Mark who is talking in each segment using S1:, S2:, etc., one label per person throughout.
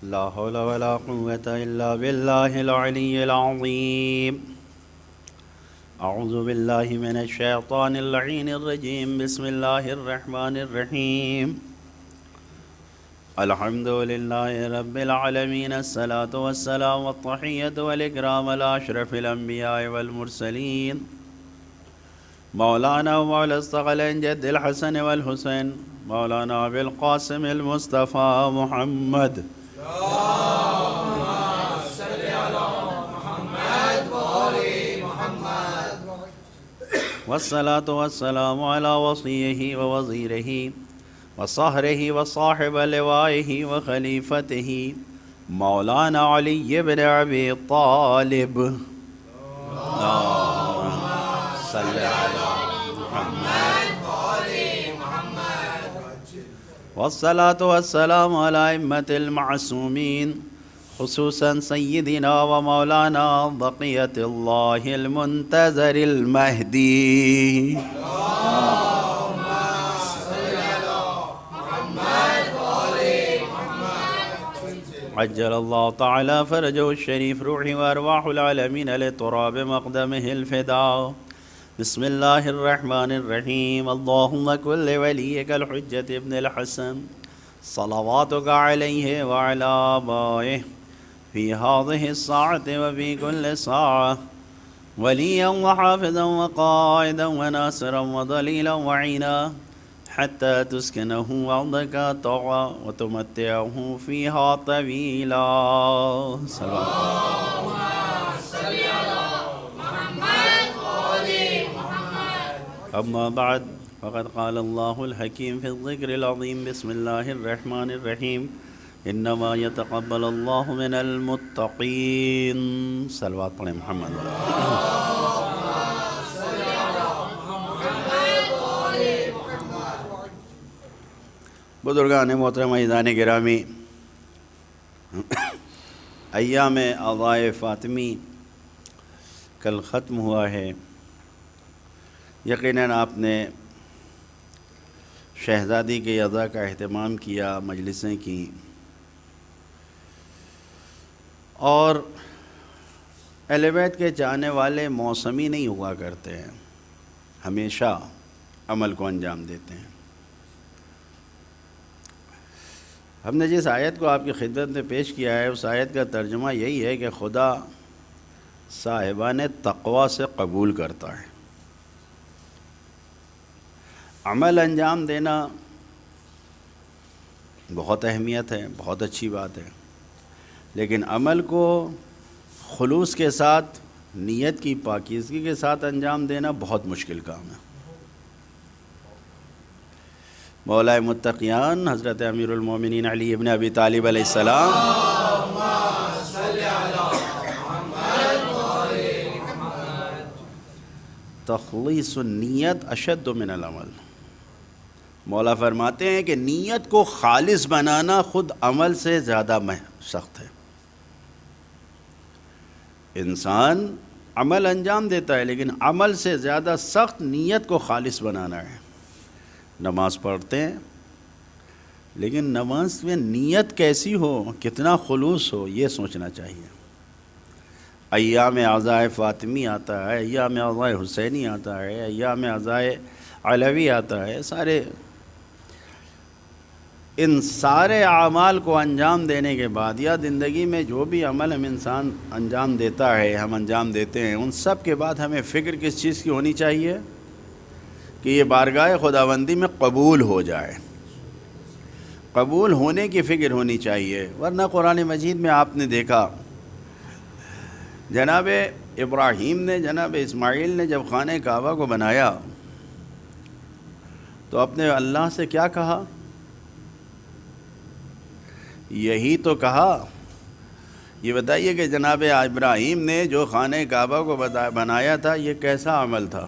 S1: لا حول ولا قوة إلا بالله العلي العظيم. أعوذ بالله من الشيطان اللعين الرجيم. بسم الله الرحمن الرحيم. الحمد لله رب العالمين، الصلاة والسلام والتحية والإكرام على أشرف الأنبياء والمرسلين مولانا ومولى الثقلين جد الحسن والحسين مولانا أبي القاسم المصطفى محمد. والصلاة والسلام على وصيه ووزيره وصهره وصاحب لوائه وخليفته مولانا علي بن أبي طالب. اللهم صل على محمد. والصلاة والسلام على أئمة المعصومين، خصوصا سيدنا ومولانا بقية الله المنتظر المهدي. اللهم صل على محمد وآل محمد. عجل الله تعالى فرجه الشريف، روحي وأرواح العالمين لتراب مقدمه الفداء. بسم الله الرحمن الرحيم. اللهم كن لوليك الحجة ابن الحسن صلواتك عليه وعلى آبائه في هذه الساعة وفي كل ساعة وليا وحافظا وقائدا وناصرا وضليلا وعينا، حتى تسكنه أرضك طوعا وتمتعه فيها طويلا. اللهم صل على محمد وآل محمد. أما بعد، فقد قال الله الحكيم في الذكر العظيم. بسم الله الرحمن الرحيم. انما يتقبل الله من المتقين. صلوات پڑھیں محمد. بزرگان محترم، عزیزان گرامی، ایام اعضائے فاطمی کل ختم ہوا ہے. یقیناً آپ نے شہزادی کے اعضاء کا اہتمام کیا، مجلسیں کی، اور اہل بیت کے چاہنے والے موسمی نہیں ہوا کرتے ہیں، ہمیشہ عمل کو انجام دیتے ہیں. ہم نے جس آیت کو آپ کی خدمت میں پیش کیا ہے، اس آیت کا ترجمہ یہی ہے کہ خدا صاحبان تقوی سے قبول کرتا ہے. عمل انجام دینا بہت اہمیت ہے، بہت اچھی بات ہے، لیکن عمل کو خلوص کے ساتھ، نیت کی پاکیزگی کے ساتھ انجام دینا بہت مشکل کام ہے. مولا متقیان حضرت امیر المومنین علی ابن ابی طالب علیہ السلام تخلیص النیت اشد من العمل. مولا فرماتے ہیں کہ نیت کو خالص بنانا خود عمل سے زیادہ سخت ہے. انسان عمل انجام دیتا ہے، لیکن عمل سے زیادہ سخت نیت کو خالص بنانا ہے. نماز پڑھتے ہیں، لیکن نماز میں نیت کیسی ہو، کتنا خلوص ہو، یہ سوچنا چاہیے. ایام اعضائے فاطمی آتا ہے، ایام اعضائے حسینی آتا ہے، ایام اعضائے علوی آتا ہے. ان سارے اعمال کو انجام دینے کے بعد، یا زندگی میں جو بھی عمل ہم انسان انجام دیتا ہے، ہم انجام دیتے ہیں، ان سب کے بعد ہمیں فکر کس چیز کی ہونی چاہیے کہ یہ بارگاہ خداوندی میں قبول ہو جائے. قبول ہونے کی فکر ہونی چاہیے. ورنہ قرآن مجید میں آپ نے دیکھا، جناب ابراہیم نے، جناب اسماعیل نے جب خانہ کعبہ کو بنایا تو اپنے اللہ سے کیا کہا؟ یہی تو کہا. یہ بتائیے کہ جناب ابراہیم نے جو خانہ کعبہ کو بنایا تھا، یہ کیسا عمل تھا؟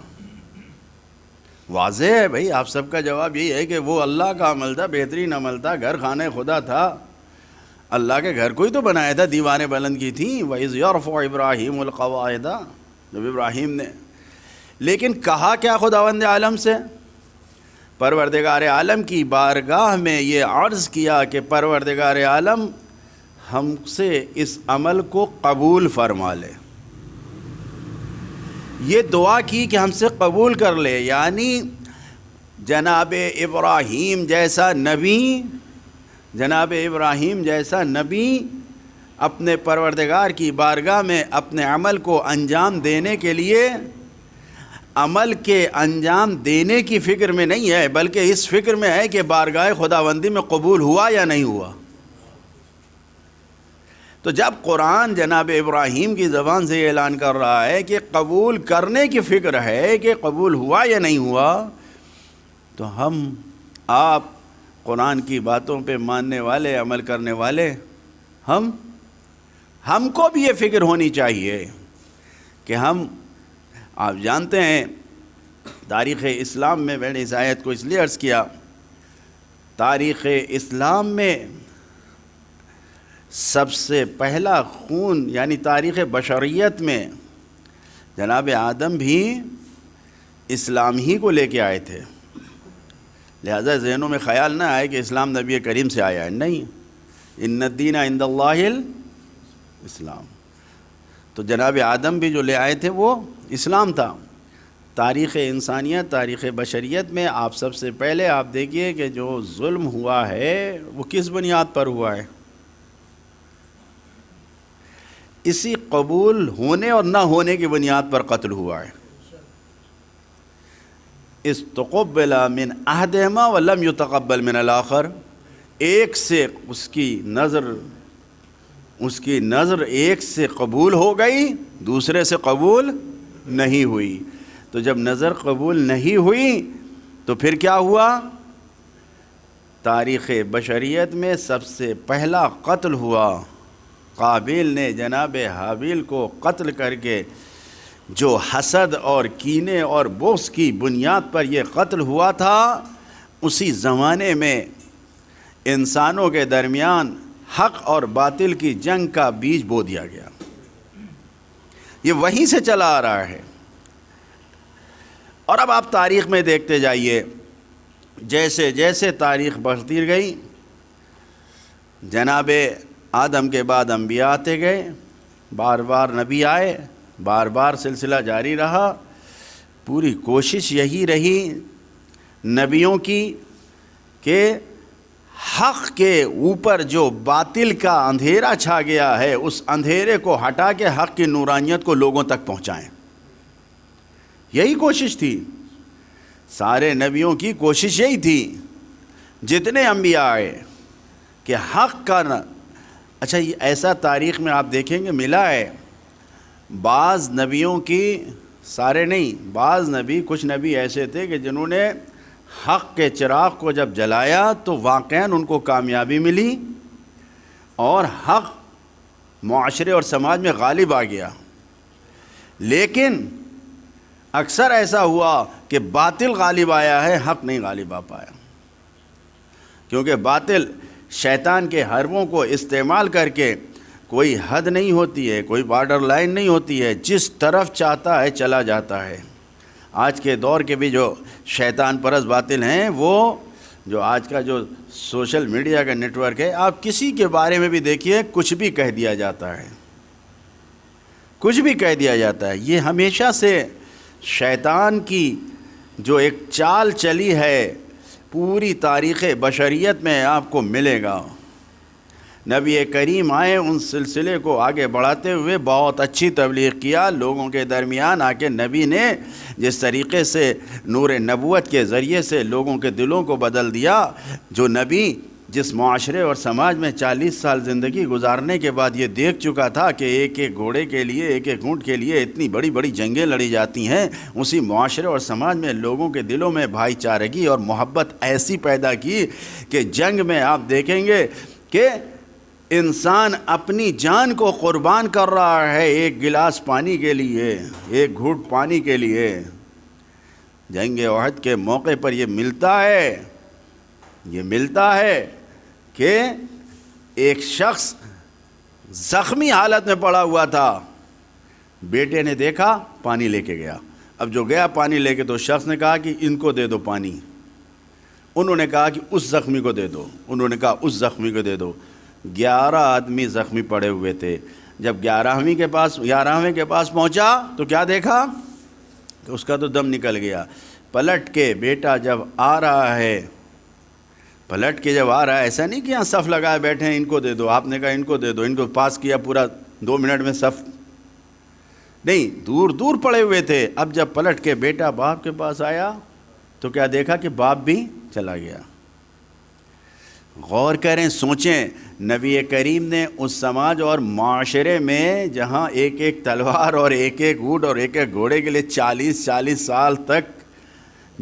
S1: واضح ہے بھائی، آپ سب کا جواب یہی ہے کہ وہ اللہ کا عمل تھا، بہترین عمل تھا. گھر خانہ خدا تھا، اللہ کے گھر کو ہی تو بنایا تھا، دیواریں بلند کی تھیں. وَإِذْ يَرْفَعُ إِبْرَاهِيمُ الْقَوَاعِدَ، جب ابراہیم نے. لیکن کہا کیا خداوند عالم سے؟ پروردگار عالم کی بارگاہ میں یہ عرض کیا کہ پروردگار عالم، ہم سے اس عمل کو قبول فرما لے. یہ دعا کی کہ ہم سے قبول کر لے، یعنی جناب ابراہیم جیسا نبی، جناب ابراہیم جیسا نبی اپنے پروردگار کی بارگاہ میں اپنے عمل کو انجام دینے کے لیے عمل کے انجام دینے کی فکر میں نہیں ہے، بلکہ اس فکر میں ہے کہ بارگاہ خداوندی میں قبول ہوا یا نہیں ہوا. تو جب قرآن جناب ابراہیم کی زبان سے یہ اعلان کر رہا ہے کہ قبول کرنے کی فکر ہے کہ قبول ہوا یا نہیں ہوا، تو ہم آپ قرآن کی باتوں پہ ماننے والے، عمل کرنے والے، ہم کو بھی یہ فکر ہونی چاہیے کہ آپ جانتے ہیں تاریخ اسلام میں، میں نے اس آیت کو اس لیے عرض کیا، تاریخ اسلام میں سب سے پہلا خون، یعنی تاریخ بشریت میں جناب آدم بھی اسلام ہی کو لے کے آئے تھے. لہذا ذہنوں میں خیال نہ آئے کہ اسلام نبی کریم سے آیا ہے، نہیں، ان الدین عند اللہ الاسلام. تو جناب آدم بھی جو لے آئے تھے وہ اسلام تھا. تاریخ انسانیت، تاریخ بشریت میں آپ سب سے پہلے آپ دیکھیے کہ جو ظلم ہوا ہے وہ کس بنیاد پر ہوا ہے؟ اسی قبول ہونے اور نہ ہونے کی بنیاد پر قتل ہوا ہے. استقبل من احدہما ولم یتقبل من الآخر. ایک سے اس کی نظر ایک سے قبول ہو گئی، دوسرے سے قبول نہیں ہوئی. تو جب نظر قبول نہیں ہوئی تو پھر کیا ہوا؟ تاریخ بشریت میں سب سے پہلا قتل ہوا. قابیل نے جناب حابیل کو قتل کر کے، جو حسد اور کینے اور بغض کی بنیاد پر یہ قتل ہوا تھا، اسی زمانے میں انسانوں کے درمیان حق اور باطل کی جنگ کا بیج بو دیا گیا. یہ وہیں سے چلا آ رہا ہے. اور اب آپ تاریخ میں دیکھتے جائیے، جیسے جیسے تاریخ بڑھتی گئی، جناب آدم کے بعد انبیاء آتے گئے، بار بار نبی آئے، بار بار سلسلہ جاری رہا. پوری کوشش یہی رہی نبیوں کی کہ حق کے اوپر جو باطل کا اندھیرا چھا گیا ہے، اس اندھیرے کو ہٹا کے حق کی نورانیت کو لوگوں تک پہنچائیں. یہی کوشش تھی، سارے نبیوں کی کوشش یہی تھی. جتنے انبیاء آئے کہ حق کا اچھا، یہ ایسا تاریخ میں آپ دیکھیں گے ملا ہے، بعض نبیوں کی، سارے نہیں، بعض نبی، کچھ نبی ایسے تھے کہ جنہوں نے حق کے چراغ کو جب جلایا تو واقعاً ان کو کامیابی ملی اور حق معاشرے اور سماج میں غالب آ گیا. لیکن اکثر ایسا ہوا کہ باطل غالب آیا ہے، حق نہیں غالب آ پایا. کیونکہ باطل شیطان کے حربوں کو استعمال کر کے کوئی حد نہیں ہوتی ہے، کوئی بارڈر لائن نہیں ہوتی ہے، جس طرف چاہتا ہے چلا جاتا ہے. آج کے دور کے بھی جو شیطان پرست باطل ہیں، وہ جو آج کا جو سوشل میڈیا کا نیٹ ورک ہے، آپ کسی کے بارے میں بھی دیکھیے، کچھ بھی کہہ دیا جاتا ہے، کچھ بھی کہہ دیا جاتا ہے. یہ ہمیشہ سے شیطان کی جو ایک چال چلی ہے، پوری تاریخ بشریت میں آپ کو ملے گا. نبی کریم آئے، ان سلسلے کو آگے بڑھاتے ہوئے بہت اچھی تبلیغ کیا لوگوں کے درمیان آ کے. نبی نے جس طریقے سے نور نبوت کے ذریعے سے لوگوں کے دلوں کو بدل دیا، جو نبی جس معاشرے اور سماج میں 40 سال زندگی گزارنے کے بعد یہ دیکھ چکا تھا کہ ایک ایک گھوڑے کے لیے، ایک ایک اونٹ کے لیے اتنی بڑی بڑی جنگیں لڑی جاتی ہیں، اسی معاشرے اور سماج میں لوگوں کے دلوں میں بھائی چارگی اور محبت ایسی پیدا کی کہ جنگ میں آپ دیکھیں گے کہ انسان اپنی جان کو قربان کر رہا ہے ایک گلاس پانی کے لیے، ایک گھونٹ پانی کے لیے. جنگ احد کے موقع پر یہ ملتا ہے کہ ایک شخص زخمی حالت میں پڑا ہوا تھا، بیٹے نے دیکھا، پانی لے کے گیا. اب جو گیا پانی لے کے، تو شخص نے کہا کہ ان کو دے دو پانی. انہوں نے کہا کہ اس زخمی کو دے دو، انہوں نے کہا اس زخمی کو دے دو. 11 آدمی زخمی پڑے ہوئے تھے. جب 11ویں کے پاس پہنچا تو کیا دیکھا کہ اس کا تو دم نکل گیا. پلٹ کے بیٹا جب آ رہا ہے ایسا نہیں کہ یہاں صف لگائے بیٹھے ہیں ان کو دے دو, آپ نے کہا ان کو دے دو, ان کو پاس کیا پورا 2 منٹ میں صف نہیں, دور دور پڑے ہوئے تھے. اب جب پلٹ کے بیٹا باپ کے پاس آیا تو کیا دیکھا کہ باپ بھی چلا گیا. غور کریں, سوچیں, نبی کریم نے اس سماج اور معاشرے میں جہاں ایک ایک تلوار اور ایک ایک اونٹ اور ایک ایک گھوڑے کے لیے 40 سال تک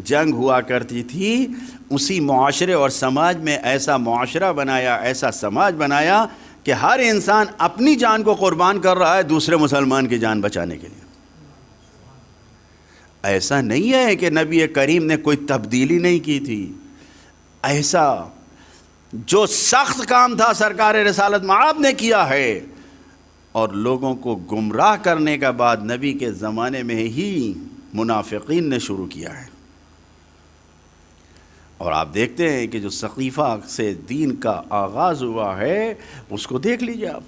S1: جنگ ہوا کرتی تھی, اسی معاشرے اور سماج میں ایسا معاشرہ بنایا, ایسا سماج بنایا کہ ہر انسان اپنی جان کو قربان کر رہا ہے دوسرے مسلمان کی جان بچانے کے لیے. ایسا نہیں ہے کہ نبی کریم نے کوئی تبدیلی نہیں کی تھی. ایسا جو سخت کام تھا سرکار رسالت مآب نے کیا ہے, اور لوگوں کو گمراہ کرنے کا بعد نبی کے زمانے میں ہی منافقین نے شروع کیا ہے. اور آپ دیکھتے ہیں کہ جو سقیفہ سے دین کا آغاز ہوا ہے اس کو دیکھ لیجیے آپ,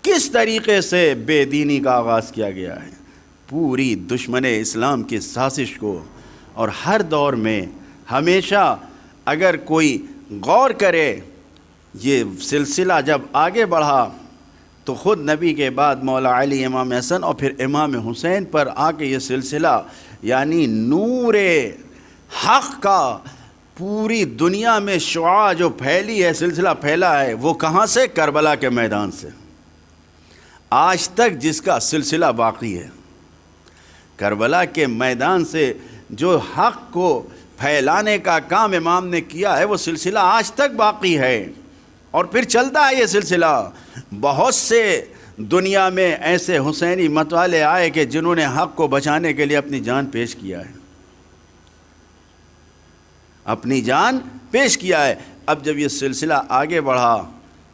S1: کس طریقے سے بے دینی کا آغاز کیا گیا ہے. پوری دشمن اسلام کی سازش کو, اور ہر دور میں ہمیشہ اگر کوئی غور کرے, یہ سلسلہ جب آگے بڑھا تو خود نبی کے بعد مولا علی, امام حسن اور پھر امام حسین پر آ کے یہ سلسلہ, یعنی نور حق کا پوری دنیا میں شعاع جو پھیلی ہے, سلسلہ پھیلا ہے, وہ کہاں سے؟ کربلا کے میدان سے. آج تک جس کا سلسلہ باقی ہے, کربلا کے میدان سے جو حق کو پھیلانے کا کام امام نے کیا ہے, وہ سلسلہ آج تک باقی ہے اور پھر چلتا ہے یہ سلسلہ. بہت سے دنیا میں ایسے حسینی متوالے آئے کہ جنہوں نے حق کو بچانے کے لیے اپنی جان پیش کیا ہے, اپنی جان پیش کیا ہے. اب جب یہ سلسلہ آگے بڑھا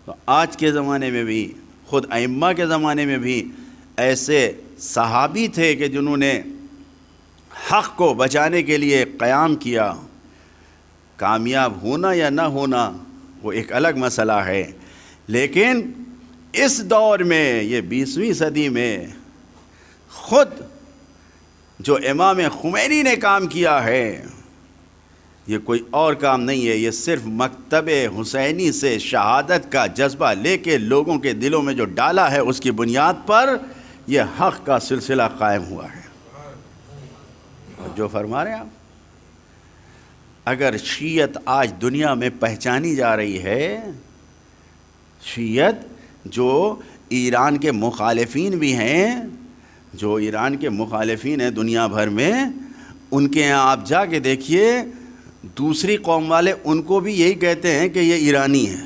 S1: تو آج کے زمانے میں بھی, خود ائمہ کے زمانے میں بھی ایسے صحابی تھے کہ جنہوں نے حق کو بچانے کے لیے قیام کیا. کامیاب ہونا یا نہ ہونا وہ ایک الگ مسئلہ ہے, لیکن اس دور میں, یہ 20ویں صدی میں, خود جو امام خمینی نے کام کیا ہے یہ کوئی اور کام نہیں ہے, یہ صرف مکتب حسینی سے شہادت کا جذبہ لے کے لوگوں کے دلوں میں جو ڈالا ہے, اس کی بنیاد پر یہ حق کا سلسلہ قائم ہوا ہے. اور جو فرما رہے ہیں آپ, اگر شیعت آج دنیا میں پہچانی جا رہی ہے, شیعت جو ایران کے مخالفین بھی ہیں, جو ایران کے مخالفین ہیں دنیا بھر میں, ان کے یہاں آپ جا کے دیکھیے, دوسری قوم والے ان کو بھی یہی کہتے ہیں کہ یہ ایرانی ہے.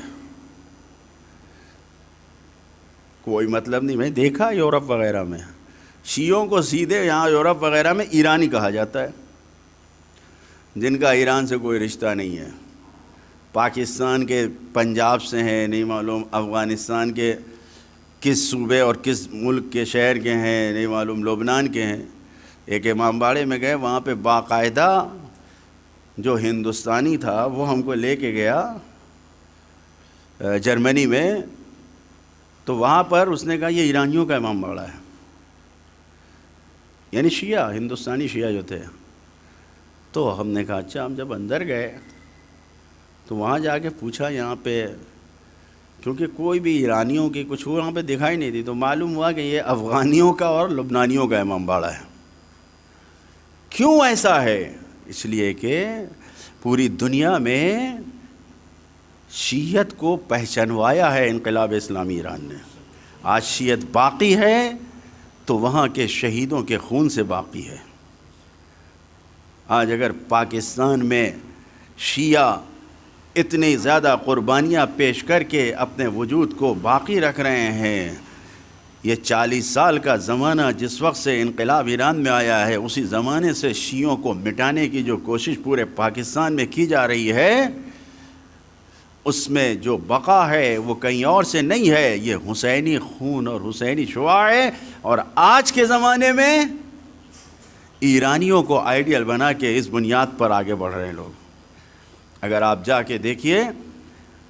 S1: کوئی مطلب نہیں. میں دیکھا یورپ وغیرہ میں شیعوں کو سیدھے یہاں یورپ وغیرہ میں ایرانی کہا جاتا ہے, جن کا ایران سے کوئی رشتہ نہیں ہے. پاکستان کے پنجاب سے ہیں, نہیں معلوم افغانستان کے کس صوبے اور کس ملک کے شہر کے ہیں, نہیں معلوم لبنان کے ہیں. ایک امام باڑے میں گئے, وہاں پہ باقاعدہ جو ہندوستانی تھا وہ ہم کو لے کے گیا جرمنی میں, تو وہاں پر اس نے کہا یہ ایرانیوں کا امام باڑہ ہے, یعنی شیعہ, ہندوستانی شیعہ جو تھے. تو ہم نے کہا اچھا. ہم جب اندر گئے تو وہاں جا کے پوچھا یہاں پہ, کیونکہ کوئی بھی ایرانیوں کی کچھ وہاں پہ دکھائی نہیں تھی, تو معلوم ہوا کہ یہ افغانیوں کا اور لبنانیوں کا امام باڑہ ہے. کیوں ایسا ہے؟ اس لیے کہ پوری دنیا میں شیعت کو پہچانوایا ہے انقلاب اسلامی ایران نے. آج شیعت باقی ہے تو وہاں کے شہیدوں کے خون سے باقی ہے. آج اگر پاکستان میں شیعہ اتنی زیادہ قربانیاں پیش کر کے اپنے وجود کو باقی رکھ رہے ہیں, یہ 40 سال کا زمانہ جس وقت سے انقلاب ایران میں آیا ہے, اسی زمانے سے شیعوں کو مٹانے کی جو کوشش پورے پاکستان میں کی جا رہی ہے, اس میں جو بقا ہے وہ کہیں اور سے نہیں ہے, یہ حسینی خون اور حسینی شعاع ہے. اور آج کے زمانے میں ایرانیوں کو آئیڈیل بنا کے اس بنیاد پر آگے بڑھ رہے ہیں لوگ. اگر آپ جا کے دیکھیے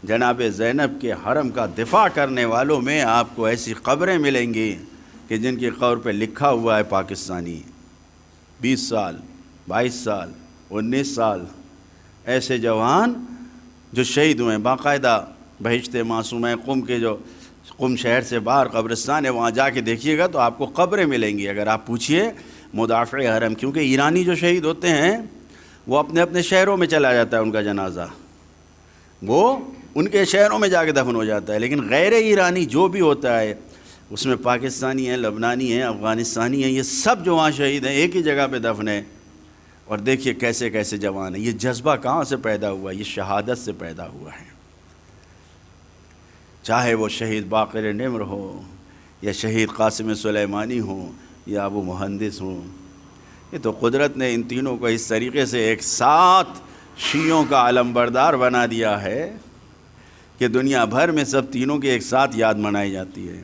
S1: جناب زینب کے حرم کا دفاع کرنے والوں میں آپ کو ایسی قبریں ملیں گی کہ جن کی قبر پہ لکھا ہوا ہے پاکستانی، 20 سال 22 سال 19 سال، ایسے جوان جو شہید ہوئے ہیں، باقاعدہ بہشت معصومہ قم کے جو قم شہر سے باہر قبرستان ہے، وہاں جا کے دیکھیے گا تو آپ کو قبریں ملیں گی۔ اگر آپ پوچھیے مدافع حرم، کیونکہ ایرانی جو شہید ہوتے ہیں وہ اپنے اپنے شہروں میں چلا جاتا ہے، ان کا جنازہ وہ ان کے شہروں میں جا کے دفن ہو جاتا ہے، لیکن غیر ایرانی جو بھی ہوتا ہے اس میں پاکستانی ہیں، لبنانی ہیں، افغانستانی ہیں، یہ سب جو وہاں شہید ہیں ایک ہی جگہ پہ دفن ہے۔ اور دیکھیے کیسے کیسے جوان ہیں۔ یہ جذبہ کہاں سے پیدا ہوا؟ یہ شہادت سے پیدا ہوا ہے۔ چاہے وہ شہید باقر نمر ہو، یا شہید قاسم سلیمانی ہوں، یا ابو مہندس ہوں، یہ تو قدرت نے ان تینوں کو اس طریقے سے ایک ساتھ شیعوں کا علمبردار بنا دیا ہے کہ دنیا بھر میں سب تینوں کی ایک ساتھ یاد منائی جاتی ہے۔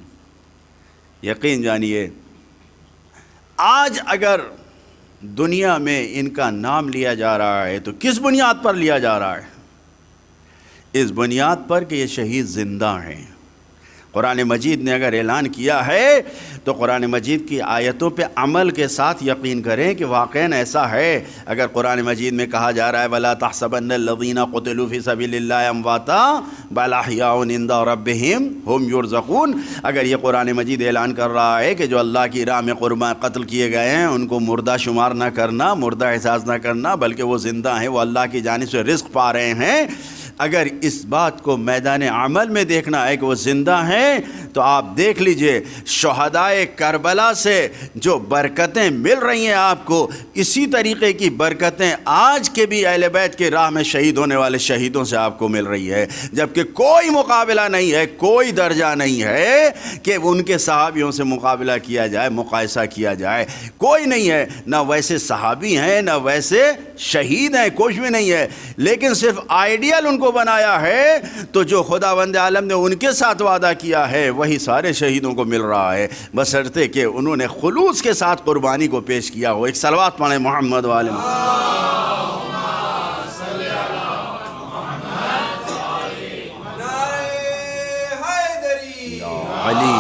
S1: یقین جانیے، آج اگر دنیا میں ان کا نام لیا جا رہا ہے تو کس بنیاد پر لیا جا رہا ہے؟ اس بنیاد پر کہ یہ شہید زندہ ہیں۔ قرآن مجید نے اگر اعلان کیا ہے تو قرآن مجید کی آیتوں پہ عمل کے ساتھ یقین کریں کہ واقعاً ایسا ہے۔ اگر قرآن مجید میں کہا جا رہا ہے وَلَا تَحْسَبَنَّ الَّذِينَ قُتِلُوا فِي سَبِيلِ اللَّهِ أَمْوَاتًا بَلْ أَحْيَاءٌ عِندَ رَبِّهِمْ هُمْ يُرْزَقُونَ، اگر یہ قرآن مجید اعلان کر رہا ہے کہ جو اللہ کی راہ میں قربان قتل کیے گئے ہیں ان کو مردہ شمار نہ کرنا، مردہ احساس نہ کرنا، بلکہ وہ زندہ ہیں، وہ اللہ کی جانب سے رزق پا رہے ہیں، اگر اس بات کو میدان عمل میں دیکھنا ہے کہ وہ زندہ ہیں تو آپ دیکھ لیجئے شہدائے کربلا سے جو برکتیں مل رہی ہیں آپ کو، اسی طریقے کی برکتیں آج کے بھی اہل بیت کے راہ میں شہید ہونے والے شہیدوں سے آپ کو مل رہی ہے، جبکہ کوئی مقابلہ نہیں ہے، کوئی درجہ نہیں ہے کہ ان کے صحابیوں سے مقابلہ کیا جائے، مقایسہ کیا جائے، کوئی نہیں ہے، نہ ویسے صحابی ہیں نہ ویسے شہید ہیں، کچھ بھی نہیں ہے، لیکن صرف آئیڈیل ان کو بنایا ہے تو جو خداوند عالم نے ان کے ساتھ وعدہ کیا ہے وہی سارے شہیدوں کو مل رہا ہے، بشرطے کہ انہوں نے خلوص کے ساتھ قربانی کو پیش کیا ہو۔ ایک صلوات پڑھیں محمد والے علی۔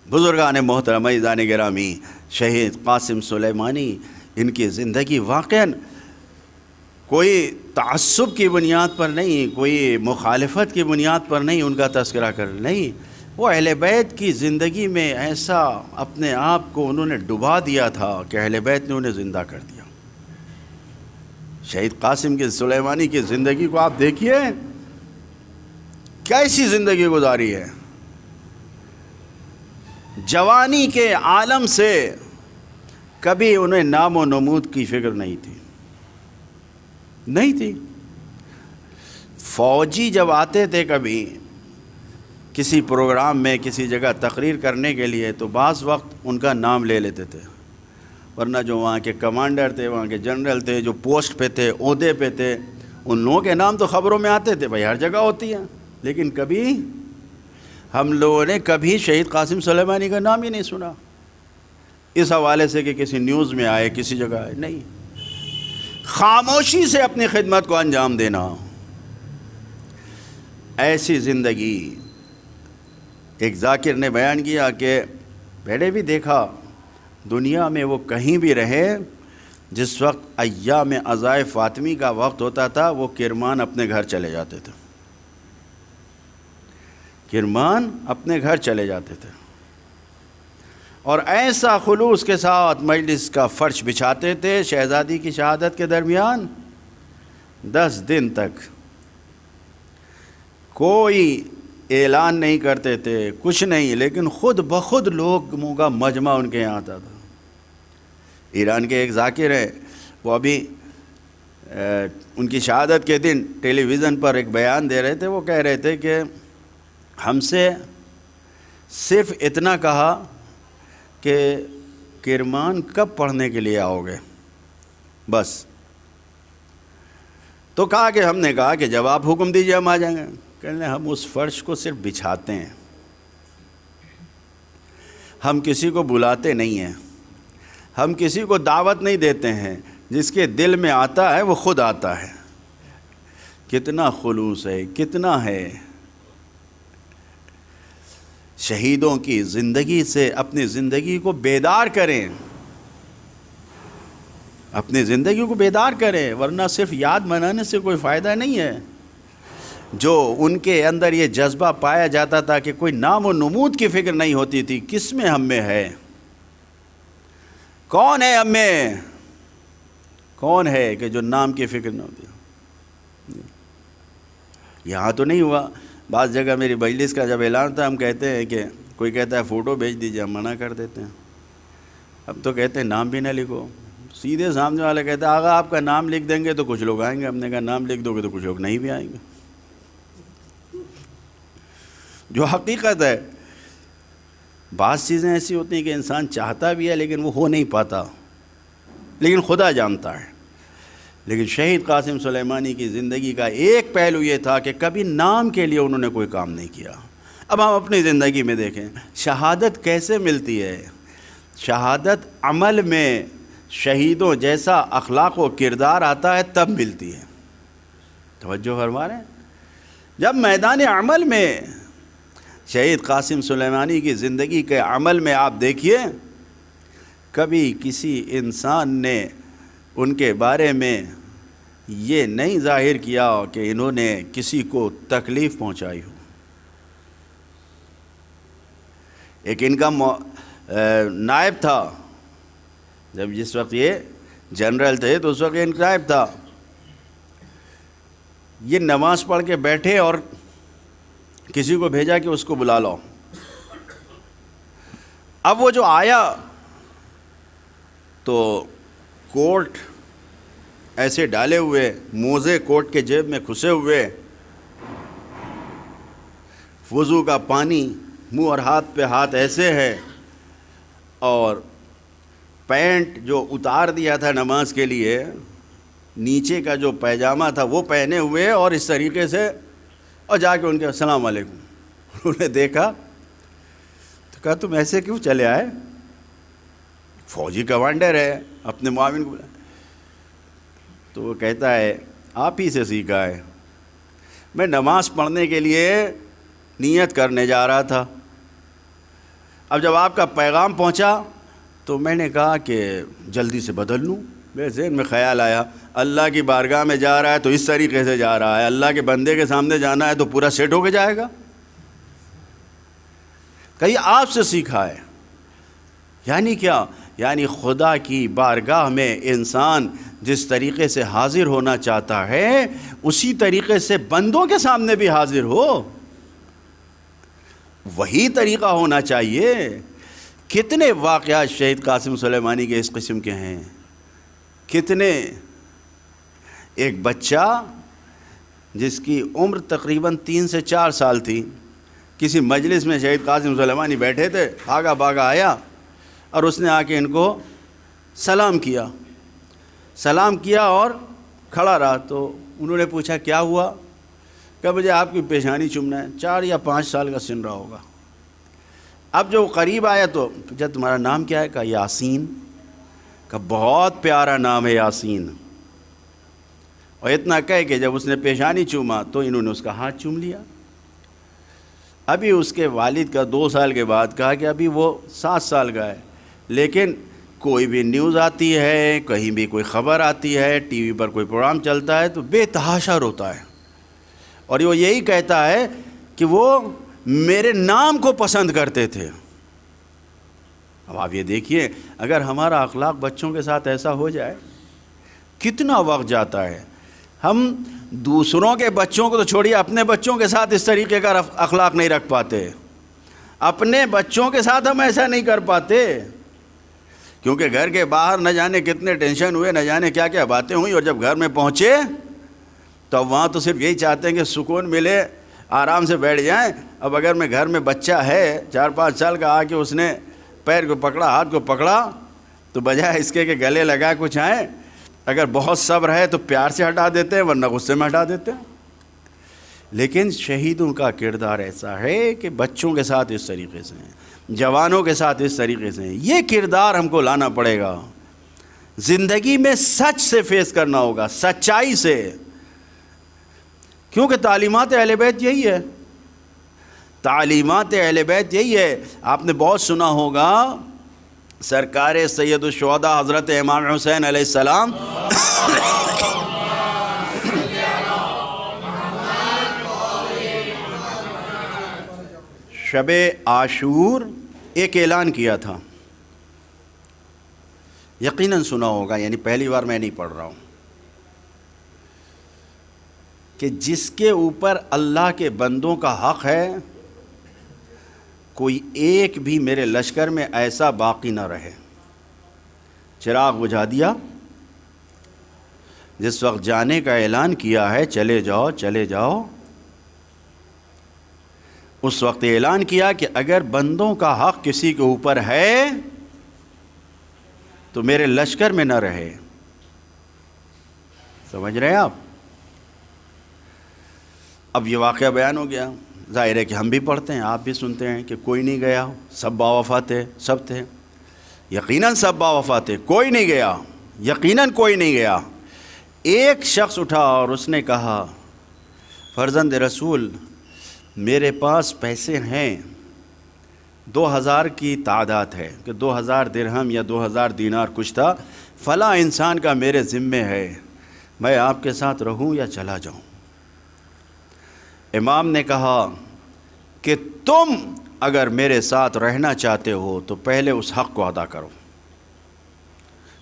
S1: بزرگان محترم، عزیزان گرامی، شہید قاسم سلیمانی، ان کی زندگی واقعاً کوئی تعصب کی بنیاد پر نہیں، کوئی مخالفت کی بنیاد پر نہیں ان کا تذکرہ کر، نہیں، وہ اہل بیت کی زندگی میں ایسا اپنے آپ کو انہوں نے ڈبا دیا تھا کہ اہل بیت نے انہیں زندہ کر دیا۔ شہید قاسم کی سلیمانی کی زندگی کو آپ دیکھیے، کیسی زندگی گزاری ہے۔ جوانی کے عالم سے کبھی انہیں نام و نمود کی فکر نہیں تھی، نہیں تھی۔ فوجی جب آتے تھے کبھی کسی پروگرام میں کسی جگہ تقریر کرنے کے لیے تو بعض وقت ان کا نام لے لیتے تھے، ورنہ جو وہاں کے کمانڈر تھے، وہاں کے جنرل تھے، جو پوسٹ پہ تھے، عہدے پہ تھے، ان لوگوں کے نام تو خبروں میں آتے تھے، بھائی ہر جگہ ہوتی ہیں، لیکن کبھی ہم لوگوں نے کبھی شہید قاسم سلیمانی کا نام ہی نہیں سنا، اس حوالے سے کہ کسی نیوز میں آئے، کسی جگہ آئے، نہیں، خاموشی سے اپنی خدمت کو انجام دینا۔ ایسی زندگی ایک ذاکر نے بیان کیا کہ پہلے بھی دیکھا دنیا میں وہ کہیں بھی رہے، جس وقت ایام عزائے فاطمی کا وقت ہوتا تھا وہ کرمان اپنے گھر چلے جاتے تھے، کرمان اپنے گھر چلے جاتے تھے، اور ایسا خلوص کے ساتھ مجلس کا فرش بچھاتے تھے شہزادی کی شہادت کے درمیان 10 دن تک کوئی اعلان نہیں کرتے تھے، کچھ نہیں، لیکن خود بخود لوگوں کا مجمع ان کے یہاں آتا تھا۔ ایران کے ایک ذاکر ہیں، وہ ابھی ان کی شہادت کے دن ٹیلی ویژن پر ایک بیان دے رہے تھے، وہ کہہ رہے تھے کہ ہم سے صرف اتنا کہا کہ کرمان کب پڑھنے کے لیے آؤ گے، بس۔ تو کہا کہ ہم نے کہا کہ جب آپ حکم دیجئے ہم آ جائیں گے۔ کہنے ہم اس فرش کو صرف بچھاتے ہیں، ہم کسی کو بلاتے نہیں ہیں، ہم کسی کو دعوت نہیں دیتے ہیں، جس کے دل میں آتا ہے وہ خود آتا ہے، کتنا خلوص ہے، کتنا ہے۔ شہیدوں کی زندگی سے اپنی زندگی کو بیدار کریں، اپنی زندگی کو بیدار کریں، ورنہ صرف یاد منانے سے کوئی فائدہ نہیں ہے۔ جو ان کے اندر یہ جذبہ پایا جاتا تھا کہ کوئی نام و نمود کی فکر نہیں ہوتی تھی، کس میں ہم میں ہے؟ کون ہے ہم میں؟ کون ہے کہ جو نام کی فکر نہ ہوتی؟ یہاں تو نہیں ہوا۔ بعض جگہ میری مجلس کا جب اعلان ہوتا ہے، ہم کہتے ہیں کہ کوئی کہتا ہے فوٹو بھیج دیجیے، ہم منع کر دیتے ہیں۔ اب تو کہتے ہیں نام بھی نہ لکھو۔ سیدھے سامنے والا کہتا ہے آغا آپ کا نام لکھ دیں گے تو کچھ لوگ آئیں گے۔ ہم نے کہا نام لکھ دو گے تو کچھ لوگ نہیں بھی آئیں گے، جو حقیقت ہے۔ بعض چیزیں ایسی ہوتی ہیں کہ انسان چاہتا بھی ہے لیکن وہ ہو نہیں پاتا، لیکن خدا جانتا ہے۔ لیکن شہید قاسم سلیمانی کی زندگی کا ایک پہلو یہ تھا کہ کبھی نام کے لیے انہوں نے کوئی کام نہیں کیا۔ اب ہم اپنی زندگی میں دیکھیں شہادت کیسے ملتی ہے۔ شہادت عمل میں شہیدوں جیسا اخلاق و کردار آتا ہے تب ملتی ہے۔ توجہ فرما رہے ہیں؟ جب میدان عمل میں شہید قاسم سلیمانی کی زندگی کے عمل میں آپ دیکھیے، کبھی کسی انسان نے ان کے بارے میں یہ نہیں ظاہر کیا کہ انہوں نے کسی کو تکلیف پہنچائی ہو۔ ایک ان کا نائب تھا، جس وقت یہ جنرل تھے تو اس وقت ان کا نائب تھا۔ یہ نماز پڑھ کے بیٹھے اور کسی کو بھیجا کہ اس کو بلا لو۔ اب وہ جو آیا تو کوٹ ایسے ڈالے ہوئے، موزے کوٹ کے جیب میں کھسے ہوئے، وضو کا پانی منہ اور ہاتھ پہ ہاتھ ایسے ہے، اور پینٹ جو اتار دیا تھا نماز کے لیے، نیچے کا جو پیجامہ تھا وہ پہنے ہوئے، اور اس طریقے سے، اور جا کے ان کے السلام علیکم۔ انہوں نے دیکھا تو کہا تم ایسے کیوں چلے آئے؟ فوجی کمانڈر ہے، اپنے معاون کو بلا۔ تو وہ کہتا ہے آپ ہی سے سیکھا ہے، میں نماز پڑھنے کے لیے نیت کرنے جا رہا تھا، اب جب آپ کا پیغام پہنچا تو میں نے کہا کہ جلدی سے بدل لوں۔ میرے ذہن میں خیال آیا اللہ کی بارگاہ میں جا رہا ہے تو اس طریقے سے جا رہا ہے، اللہ کے بندے کے سامنے جانا ہے تو پورا سیٹ ہو کے جائے گا۔ کہیں آپ سے سیکھا ہے، یعنی کیا؟ یعنی خدا کی بارگاہ میں انسان جس طریقے سے حاضر ہونا چاہتا ہے اسی طریقے سے بندوں کے سامنے بھی حاضر ہو، وہی طریقہ ہونا چاہیے۔ کتنے واقعات شہید قاسم سلیمانی کے اس قسم کے ہیں، کتنے۔ ایک بچہ جس کی عمر تقریباً 3 سے 4 سال تھی، کسی مجلس میں شہید قاسم سلیمانی بیٹھے تھے، بھاگا بھاگا آیا اور اس نے آ کے ان کو سلام کیا اور کھڑا رہا۔ تو انہوں نے پوچھا کیا ہوا؟ کہ مجھے آپ کی پیشانی چومنا ہے۔ 4 یا 5 سال کا سن رہا ہوگا۔ اب جو قریب آیا تو پوچھا تمہارا نام کیا ہے؟ کہا یاسین۔ کہا بہت پیارا نام ہے یاسین۔ اور اتنا کہہ کہ جب اس نے پیشانی چوما تو انہوں نے اس کا ہاتھ چوم لیا۔ ابھی اس کے والد کا 2 سال کے بعد کہا کہ ابھی وہ 7 سال کا ہے، لیکن کوئی بھی نیوز آتی ہے، کہیں بھی کوئی خبر آتی ہے، ٹی وی پر کوئی پروگرام چلتا ہے تو بے تحاشا روتا ہے، اور وہ یہی کہتا ہے کہ وہ میرے نام کو پسند کرتے تھے۔ اب آپ یہ دیکھیے اگر ہمارا اخلاق بچوں کے ساتھ ایسا ہو جائے کتنا وقت جاتا ہے۔ ہم دوسروں کے بچوں کو تو چھوڑیے، اپنے بچوں کے ساتھ اس طریقے کا اخلاق نہیں رکھ پاتے، اپنے بچوں کے ساتھ ہم ایسا نہیں کر پاتے، کیونکہ گھر کے باہر نہ جانے کتنے ٹینشن ہوئے، نہ جانے کیا کیا باتیں ہوئیں، اور جب گھر میں پہنچے تو وہاں تو صرف یہی چاہتے ہیں کہ سکون ملے، آرام سے بیٹھ جائیں۔ اب اگر میں گھر میں بچہ ہے 4-5 سال کا، آ کے اس نے پیر کو پکڑا، ہاتھ کو پکڑا، تو بجائے اس کے کہ گلے لگا کچھ آئیں، اگر بہت صبر ہے تو پیار سے ہٹا دیتے ہیں، ورنہ غصے میں ہٹا دیتے ہیں۔ لیکن شہیدوں کا کردار ایسا ہے کہ بچوں کے ساتھ اس طریقے سے ہیں، جوانوں کے ساتھ اس طریقے سے ہیں۔ یہ کردار ہم کو لانا پڑے گا، زندگی میں سچ سے فیس کرنا ہوگا، سچائی سے۔ کیونکہ تعلیمات اہل بیت یہی ہے، تعلیمات اہل بیت یہی ہے۔ آپ نے بہت سنا ہوگا سرکار سید الشہداء حضرت امام حسین علیہ السلام شب عاشور ایک اعلان کیا تھا، یقیناً سنا ہوگا، یعنی پہلی بار میں نہیں پڑھ رہا ہوں، کہ جس کے اوپر اللہ کے بندوں کا حق ہے کوئی ایک بھی میرے لشکر میں ایسا باقی نہ رہے۔ چراغ بجھا دیا، جس وقت جانے کا اعلان کیا ہے چلے جاؤ چلے جاؤ، اس وقت اعلان کیا کہ اگر بندوں کا حق کسی کے اوپر ہے تو میرے لشکر میں نہ رہے۔ سمجھ رہے ہیں آپ؟ اب یہ واقعہ بیان ہو گیا، ظاہر ہے کہ ہم بھی پڑھتے ہیں، آپ بھی سنتے ہیں کہ کوئی نہیں گیا، سب باوفا تھے، سب تھے، یقیناً سب باوفا تھے، کوئی نہیں گیا، یقیناً کوئی نہیں گیا۔ ایک شخص اٹھا اور اس نے کہا فرزند رسول میرے پاس پیسے ہیں، 2000 کی تعداد ہے کہ 2000 درہم یا 2000 دینار کچھ تھا، فلاں انسان کا میرے ذمے ہے، میں آپ کے ساتھ رہوں یا چلا جاؤں؟ امام نے کہا کہ تم اگر میرے ساتھ رہنا چاہتے ہو تو پہلے اس حق کو ادا کرو۔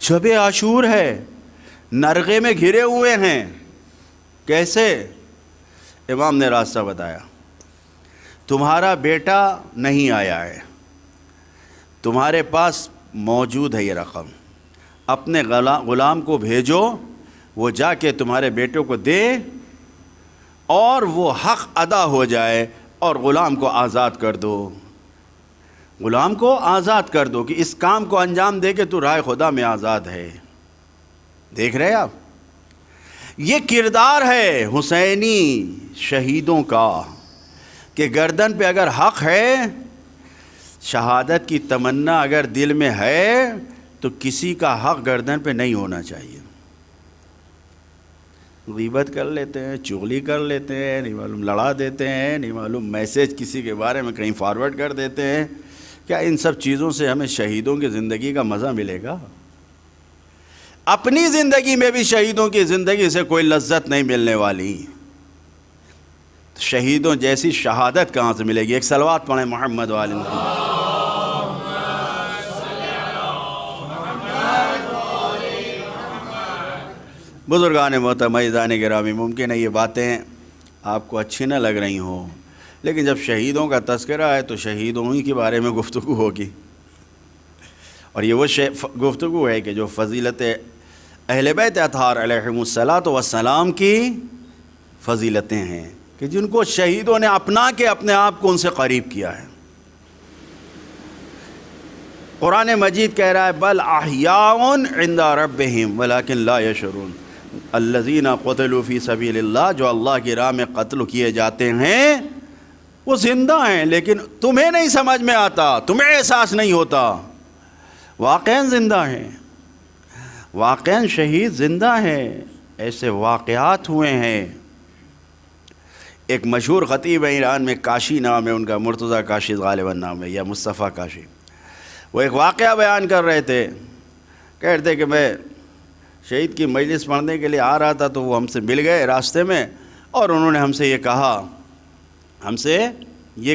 S1: شب عاشور ہے، نرغے میں گھرے ہوئے ہیں، کیسے؟ امام نے راستہ بتایا، تمہارا بیٹا نہیں آیا ہے، تمہارے پاس موجود ہے یہ رقم، اپنے غلام کو بھیجو، وہ جا کے تمہارے بیٹے کو دے اور وہ حق ادا ہو جائے اور غلام کو آزاد کر دو، غلام کو آزاد کر دو کہ اس کام کو انجام دے کے تو راہ خدا میں آزاد ہے۔ دیکھ رہے آپ، یہ کردار ہے حسینی شہیدوں کا کہ گردن پہ اگر حق ہے، شہادت کی تمنا اگر دل میں ہے تو کسی کا حق گردن پہ نہیں ہونا چاہیے۔ غیبت کر لیتے ہیں، چغلی کر لیتے ہیں، نہیں معلوم لڑا دیتے ہیں، نہیں معلوم میسیج کسی کے بارے میں کہیں فارورڈ کر دیتے ہیں، کیا ان سب چیزوں سے ہمیں شہیدوں کی زندگی کا مزہ ملے گا؟ اپنی زندگی میں بھی شہیدوں کی زندگی سے کوئی لذت نہیں ملنے والی، شہیدوں جیسی شہادت کہاں سے ملے گی؟ ایک صلوات پڑھیں محمد وآل محمد۔ بزرگان محترم عزیزان گرامی، ممکن ہے یہ باتیں آپ کو اچھی نہ لگ رہی ہوں، لیکن جب شہیدوں کا تذکرہ ہے تو شہیدوں ہی کے بارے میں گفتگو ہوگی، اور یہ وہ گفتگو ہے کہ جو فضیلت اہل بیت اطہار علیہم الصلاۃ والسلام کی فضیلتیں ہیں کہ جن کو شہیدوں نے اپنا کے اپنے آپ کو ان سے قریب کیا ہے۔ قرآن مجید کہہ رہا ہے بل احیاء عند ربہم ولکن لا یشعرون، الذین قتلوا فی سبیل اللہ، جو اللہ کی راہ میں قتل کیے جاتے ہیں وہ زندہ ہیں لیکن تمہیں نہیں سمجھ میں آتا، تمہیں احساس نہیں ہوتا، واقعاً زندہ ہیں، واقعاً شہید زندہ ہیں۔ ایسے واقعات ہوئے ہیں۔ ایک مشہور خطیب ہے ایران میں، کاشی نام ہے ان کا، مرتضیٰ کاشی غالباً نام ہے، یا مصطفیٰ کاشی، وہ ایک واقعہ بیان کر رہے تھے، کہہ رہے تھے کہ میں شہید کی مجلس پڑھنے کے لیے آ رہا تھا تو وہ ہم سے مل گئے راستے میں، اور انہوں نے ہم سے یہ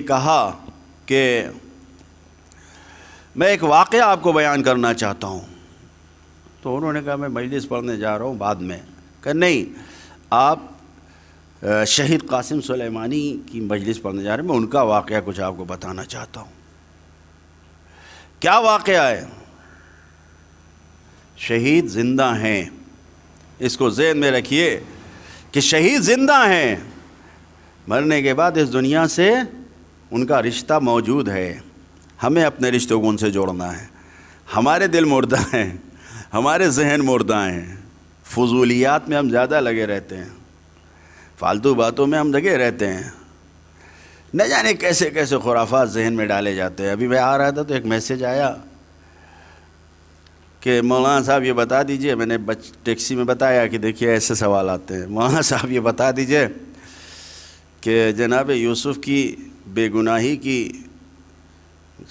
S1: کہا کہ میں ایک واقعہ آپ کو بیان کرنا چاہتا ہوں۔ تو انہوں نے کہا میں مجلس پڑھنے جا رہا ہوں، بعد میں کہ نہیں، آپ شہید قاسم سلیمانی کی مجلس پڑھنے جا رہے ہیں، میں ان کا واقعہ کچھ آپ کو بتانا چاہتا ہوں۔ کیا واقعہ ہے؟ شہید زندہ ہیں، اس کو ذہن میں رکھیے کہ شہید زندہ ہیں، مرنے کے بعد اس دنیا سے ان کا رشتہ موجود ہے، ہمیں اپنے رشتوں کو ان سے جوڑنا ہے۔ ہمارے دل مردہ ہیں، ہمارے ذہن مردہ ہیں، فضولیات میں ہم زیادہ لگے رہتے ہیں، فالتو باتوں میں ہم لگے رہتے ہیں، نہ جانے کیسے کیسے خرافات ذہن میں ڈالے جاتے ہیں۔ ابھی میں آ رہا تھا تو ایک میسیج آیا کہ مولانا صاحب یہ بتا دیجئے، میں نے ٹیکسی میں بتایا کہ دیکھیے ایسے سوال آتے ہیں، مولانا صاحب یہ بتا دیجئے کہ جناب یوسف کی بے گناہی کی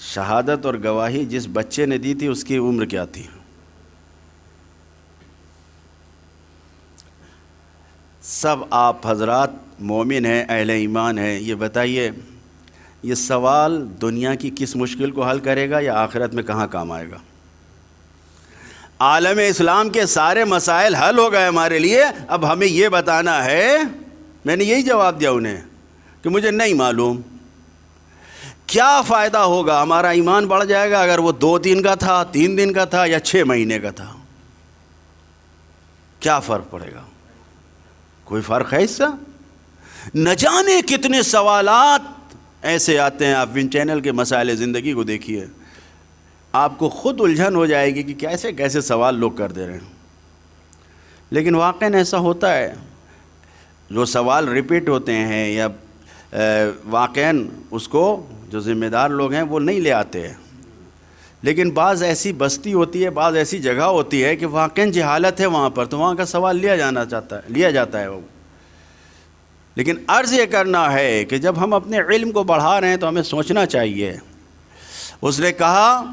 S1: شہادت اور گواہی جس بچے نے دی تھی اس کی عمر کیا تھی؟ سب آپ حضرات مومن ہیں، اہل ایمان ہیں، یہ بتائیے یہ سوال دنیا کی کس مشکل کو حل کرے گا یا آخرت میں کہاں کام آئے گا؟ عالم اسلام کے سارے مسائل حل ہو گئے ہمارے لیے، اب ہمیں یہ بتانا ہے، میں نے یہی جواب دیا انہیں کہ مجھے نہیں معلوم کیا فائدہ ہوگا، ہمارا ایمان بڑھ جائے گا اگر وہ 2 دن کا تھا، 3 دن کا تھا یا 6 مہینے کا تھا، کیا فرق پڑے گا؟ کوئی فرق ہے اس سے؟ نہ جانے کتنے سوالات ایسے آتے ہیں، آپ ون چینل کے مسائل زندگی کو دیکھیے، آپ کو خود الجھن ہو جائے گی کہ کیسے کیسے سوال لوگ کر دے رہے ہیں، لیکن واقعاً ایسا ہوتا ہے، جو سوال ریپیٹ ہوتے ہیں یا واقعاً اس کو جو ذمہ دار لوگ ہیں وہ نہیں لے آتے ہیں، لیکن بعض ایسی بستی ہوتی ہے، بعض ایسی جگہ ہوتی ہے کہ واقعاً جہالت ہے وہاں پر، تو وہاں کا سوال لیا جاتا ہے وہ، لیکن عرض یہ کرنا ہے کہ جب ہم اپنے علم کو بڑھا رہے ہیں تو ہمیں سوچنا چاہیے۔ اس نے کہا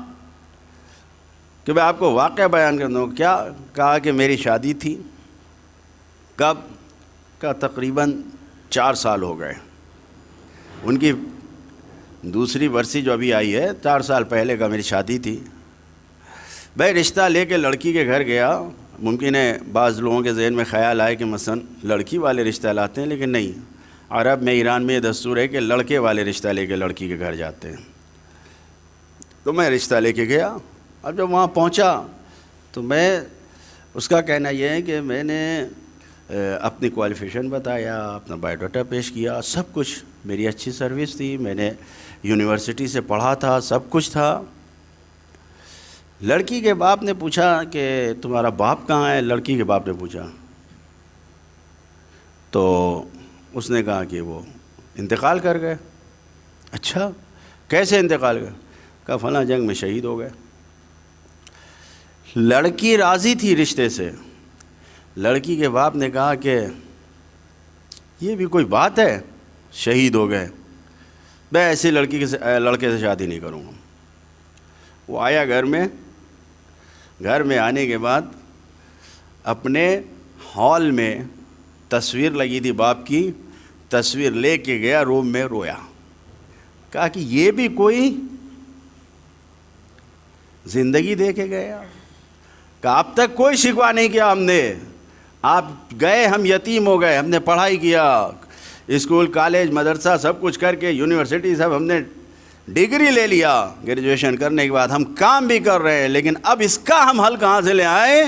S1: کہ میں آپ کو واقعہ بیان کر دوں، کیا کہا کہ میری شادی تھی، کب کا تقریباً 4 سال ہو گئے، ان کی دوسری برسی جو ابھی آئی ہے 4 سال پہلے کا میری شادی تھی، میں رشتہ لے کے لڑکی کے گھر گیا، ممکن ہے بعض لوگوں کے ذہن میں خیال آئے کہ مثلا لڑکی والے رشتہ لاتے ہیں، لیکن نہیں، عرب میں ایران میں یہ دستور ہے کہ لڑکے والے رشتہ لے کے لڑکی کے گھر جاتے ہیں، تو میں رشتہ لے کے گیا، اب جب وہاں پہنچا تو میں اس کا کہنا یہ ہے کہ میں نے اپنی کوالیفیکیشن بتایا، اپنا بایو ڈاٹا پیش کیا، سب کچھ، میری اچھی سروس تھی، میں نے یونیورسٹی سے پڑھا تھا، سب کچھ تھا۔ لڑکی کے باپ نے پوچھا کہ تمہارا باپ کہاں ہے؟ لڑکی کے باپ نے پوچھا تو اس نے کہا کہ وہ انتقال کر گئے۔ اچھا، کیسے انتقال کر؟ کہا فلاں جنگ میں شہید ہو گئے۔ لڑکی راضی تھی رشتے سے، لڑکی کے باپ نے کہا کہ یہ بھی کوئی بات ہے، شہید ہو گئے، میں ایسی لڑکے سے شادی نہیں کروں گا۔ وہ آیا گھر میں آنے کے بعد اپنے ہال میں تصویر لگی تھی باپ کی، تصویر لے کے گیا روم میں، رویا، کہا کہ یہ بھی کوئی زندگی دے کے گیا، کہا اب تک کوئی شکوہ نہیں کیا ہم نے، آپ گئے ہم یتیم ہو گئے، ہم نے پڑھائی کیا، اسکول کالج مدرسہ سب کچھ کر کے، یونیورسٹی سب ہم نے ڈگری لے لیا، گریجویشن کرنے کے بعد ہم کام بھی کر رہے ہیں، لیکن اب اس کا ہم حل کہاں سے لے آئیں؟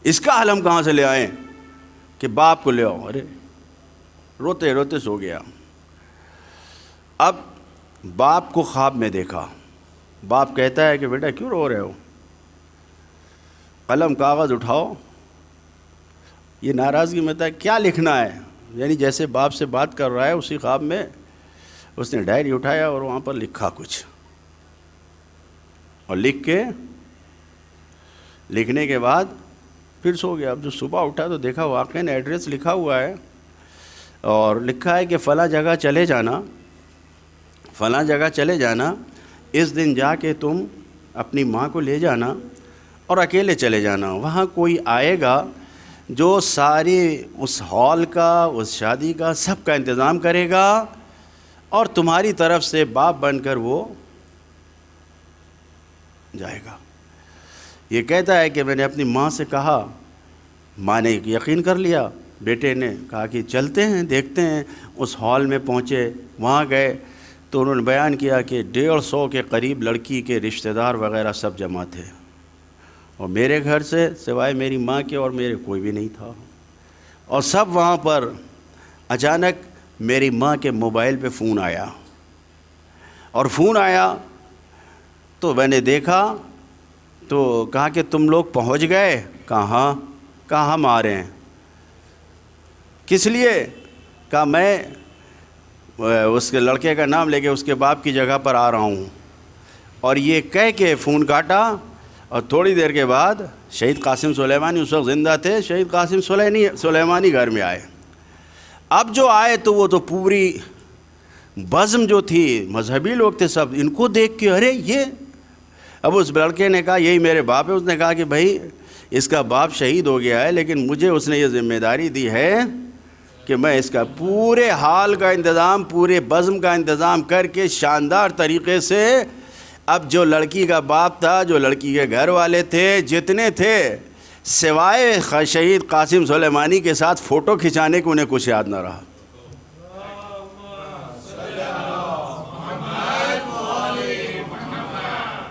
S1: اس کا حل ہم کہاں سے لے آئیں کہ باپ کو لے آؤ؟ ارے روتے روتے سو گیا۔ اب باپ کو خواب میں دیکھا، باپ کہتا ہے کہ بیٹا کیوں رو رہے ہو؟ قلم کاغذ اٹھاؤ، یہ ناراضگی میں تھا، کیا لکھنا ہے؟ یعنی جیسے باپ سے بات کر رہا ہے اسی خواب میں اس نے ڈائری اٹھایا اور وہاں پر لکھا کچھ، اور لکھنے کے بعد پھر سو گیا۔ اب جو صبح اٹھا تو دیکھا واقعاً ایڈریس لکھا ہوا ہے، اور لکھا ہے کہ فلاں جگہ چلے جانا، اس دن جا کے تم اپنی ماں کو لے جانا اور اکیلے چلے جانا، وہاں کوئی آئے گا جو ساری اس ہال کا، اس شادی کا سب کا انتظام کرے گا، اور تمہاری طرف سے باپ بن کر وہ جائے گا۔ یہ کہتا ہے کہ میں نے اپنی ماں سے کہا، ماں نے یقین کر لیا، بیٹے نے کہا کہ چلتے ہیں دیکھتے ہیں۔ اس ہال میں پہنچے، وہاں گئے تو انہوں نے بیان کیا کہ 150 کے قریب لڑکی کے رشتہ دار وغیرہ سب جمع تھے، اور میرے گھر سے سوائے میری ماں کے اور میرے کوئی بھی نہیں تھا، اور سب وہاں پر۔ اچانک میری ماں کے موبائل پہ فون آیا، اور فون آیا تو میں نے دیکھا تو کہا کہ تم لوگ پہنچ گئے؟ کہاں؟ کہاں ہم آ رہے ہیں؟ کس لیے؟ کہا میں اس کے لڑکے کا نام لے کے اس کے باپ کی جگہ پر آ رہا ہوں، اور یہ کہہ کے فون کاٹا، اور تھوڑی دیر کے بعد شہید قاسم سلیمانی اس وقت زندہ تھے، شہید قاسم سلیمانی گھر میں آئے۔ اب جو آئے تو وہ تو پوری بزم جو تھی، مذہبی لوگ تھے سب، ان کو دیکھ کے ارے یہ، اب اس لڑکے نے کہا یہی میرے باپ ہے. اس نے کہا کہ بھائی اس کا باپ شہید ہو گیا ہے، لیکن مجھے اس نے یہ ذمہ داری دی ہے کہ میں اس کا پورے حال کا انتظام، پورے بزم کا انتظام کر کے شاندار طریقے سے، اب جو لڑکی کا باپ تھا، جو لڑکی کے گھر والے تھے، جتنے تھے، سوائے شہید قاسم سلیمانی کے ساتھ فوٹو کھنچانے کو انہیں کچھ یاد نہ رہا.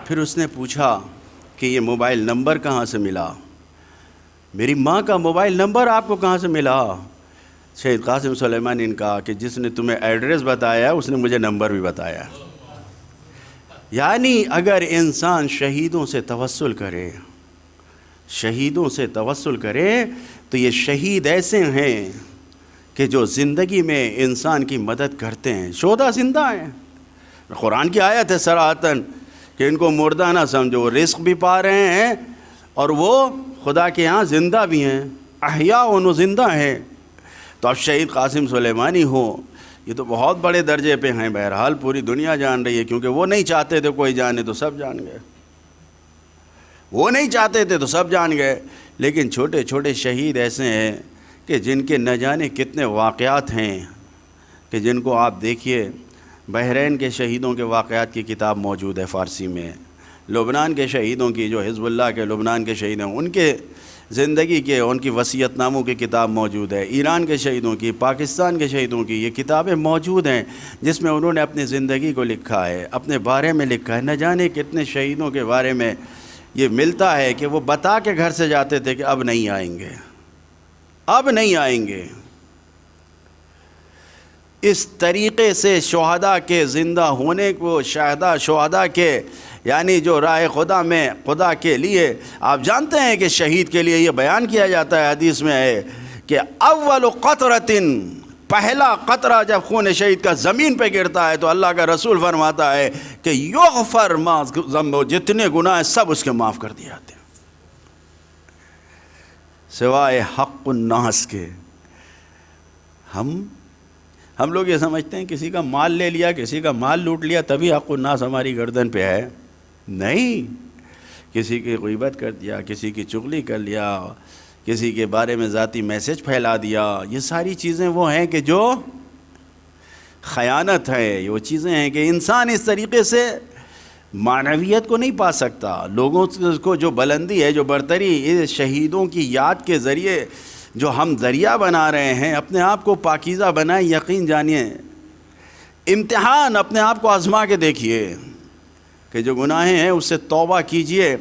S1: پھر اس نے پوچھا کہ یہ موبائل نمبر کہاں سے ملا؟ میری ماں کا موبائل نمبر آپ کو کہاں سے ملا؟ شہید قاسم سلیمانی نے کہا کہ جس نے تمہیں ایڈریس بتایا اس نے مجھے نمبر بھی بتایا. یعنی اگر انسان شہیدوں سے توسل کرے، شہیدوں سے توسل کرے، تو یہ شہید ایسے ہیں کہ جو زندگی میں انسان کی مدد کرتے ہیں. شہداء زندہ ہیں، قرآن کی آیت ہے صراحتاً کہ ان کو مردہ نہ سمجھو، وہ رزق بھی پا رہے ہیں اور وہ خدا کے ہاں زندہ بھی ہیں، احیاء و زندہ ہیں. تو اب شہید قاسم سلیمانی ہو، یہ تو بہت بڑے درجے پہ ہیں. بہرحال پوری دنیا جان رہی ہے، کیونکہ وہ نہیں چاہتے تھے کوئی جانے تو سب جان گئے، وہ نہیں چاہتے تھے تو سب جان گئے. لیکن چھوٹے چھوٹے شہید ایسے ہیں کہ جن کے نہ جانے کتنے واقعات ہیں، کہ جن کو آپ دیکھیے. بحرین کے شہیدوں کے واقعات کی کتاب موجود ہے فارسی میں. لبنان کے شہیدوں کی، جو حزب اللہ کے لبنان کے شہید ہیں، ان کے زندگی کے، ان کی وصیت ناموں کی کتاب موجود ہے. ایران کے شہیدوں کی، پاکستان کے شہیدوں کی یہ کتابیں موجود ہیں، جس میں انہوں نے اپنی زندگی کو لکھا ہے، اپنے بارے میں لکھا ہے. نہ جانے کتنے شہیدوں کے بارے میں یہ ملتا ہے کہ وہ بتا کے گھر سے جاتے تھے کہ اب نہیں آئیں گے، اب نہیں آئیں گے. اس طریقے سے شہداء کے زندہ ہونے کو، شہداء کے یعنی جو راہ خدا میں خدا کے لیے، آپ جانتے ہیں کہ شہید کے لیے یہ بیان کیا جاتا ہے، حدیث میں ہے کہ اول قطرۃ، پہلا قطرہ جب خون شہید کا زمین پہ گرتا ہے تو اللہ کا رسول فرماتا ہے کہ یغفر ما ذنبہ، جتنے گناہ ہیں سب اس کے معاف کر دیے جاتے ہیں سوائے حق الناس کے. ہم لوگ یہ سمجھتے ہیں کسی کا مال لے لیا، کسی کا مال لوٹ لیا تبھی حق الناس ہماری گردن پہ ہے. نہیں، کسی کی غیبت کر دیا، کسی کی چغلی کر لیا، کسی کے بارے میں ذاتی میسج پھیلا دیا، یہ ساری چیزیں وہ ہیں کہ جو خیانت ہے. وہ چیزیں ہیں کہ انسان اس طریقے سے معنویت کو نہیں پا سکتا. لوگوں کو جو بلندی ہے، جو برتری، یہ شہیدوں کی یاد کے ذریعے جو ہم ذریعہ بنا رہے ہیں. اپنے آپ کو پاکیزہ بنائیں، یقین جانیے. امتحان اپنے آپ کو آزما کے دیکھیے کہ جو گناہیں ہیں اس سے توبہ کیجئے.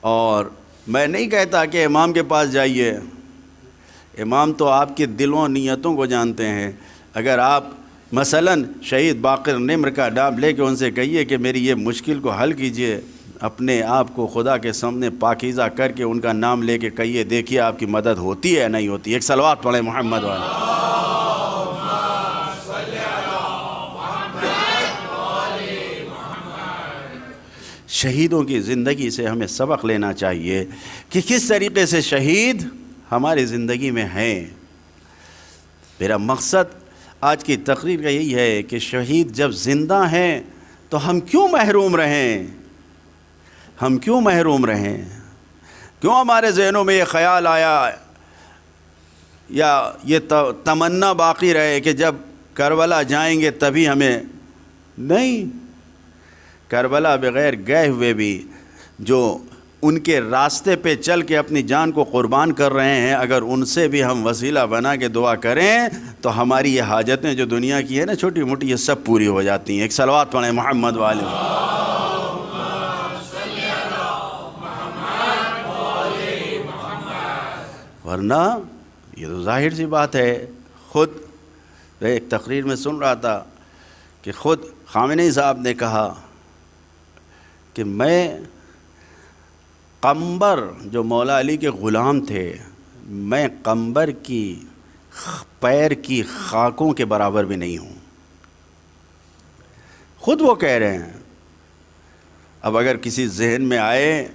S1: اور میں نہیں کہتا کہ امام کے پاس جائیے، امام تو آپ کے دلوں نیتوں کو جانتے ہیں. اگر آپ مثلاً شہید باقر نمر کا نام لے کے ان سے کہیے کہ میری یہ مشکل کو حل کیجئے، اپنے آپ کو خدا کے سامنے پاکیزہ کر کے ان کا نام لے کے کہیے، دیکھیے آپ کی مدد ہوتی ہے نہیں ہوتی. ایک صلوات پڑھیں محمد والے. شہیدوں کی زندگی سے ہمیں سبق لینا چاہیے کہ کس طریقے سے شہید ہماری زندگی میں ہیں. میرا مقصد آج کی تقریر کا یہی ہے کہ شہید جب زندہ ہیں تو ہم کیوں محروم رہیں؟ ہم کیوں محروم رہیں؟ کیوں ہمارے ذہنوں میں یہ خیال آیا یا یہ تمنا باقی رہے کہ جب کربلا جائیں گے تبھی ہمیں؟ نہیں، کربلا بغیر گئے ہوئے بھی جو ان کے راستے پہ چل کے اپنی جان کو قربان کر رہے ہیں، اگر ان سے بھی ہم وسیلہ بنا کے دعا کریں تو ہماری یہ حاجتیں جو دنیا کی ہے نا چھوٹی موٹی، یہ سب پوری ہو جاتی ہیں. ایک صلوات پڑھیں محمد والے. ورنہ یہ تو ظاہر سی بات ہے. خود ایک تقریر میں سن رہا تھا کہ خود خامنئی صاحب نے کہا کہ میں قمبر جو مولا علی کے غلام تھے، میں قمبر کی پیر کی خاکوں کے برابر بھی نہیں ہوں. خود وہ کہہ رہے ہیں. اب اگر کسی ذہن میں آئے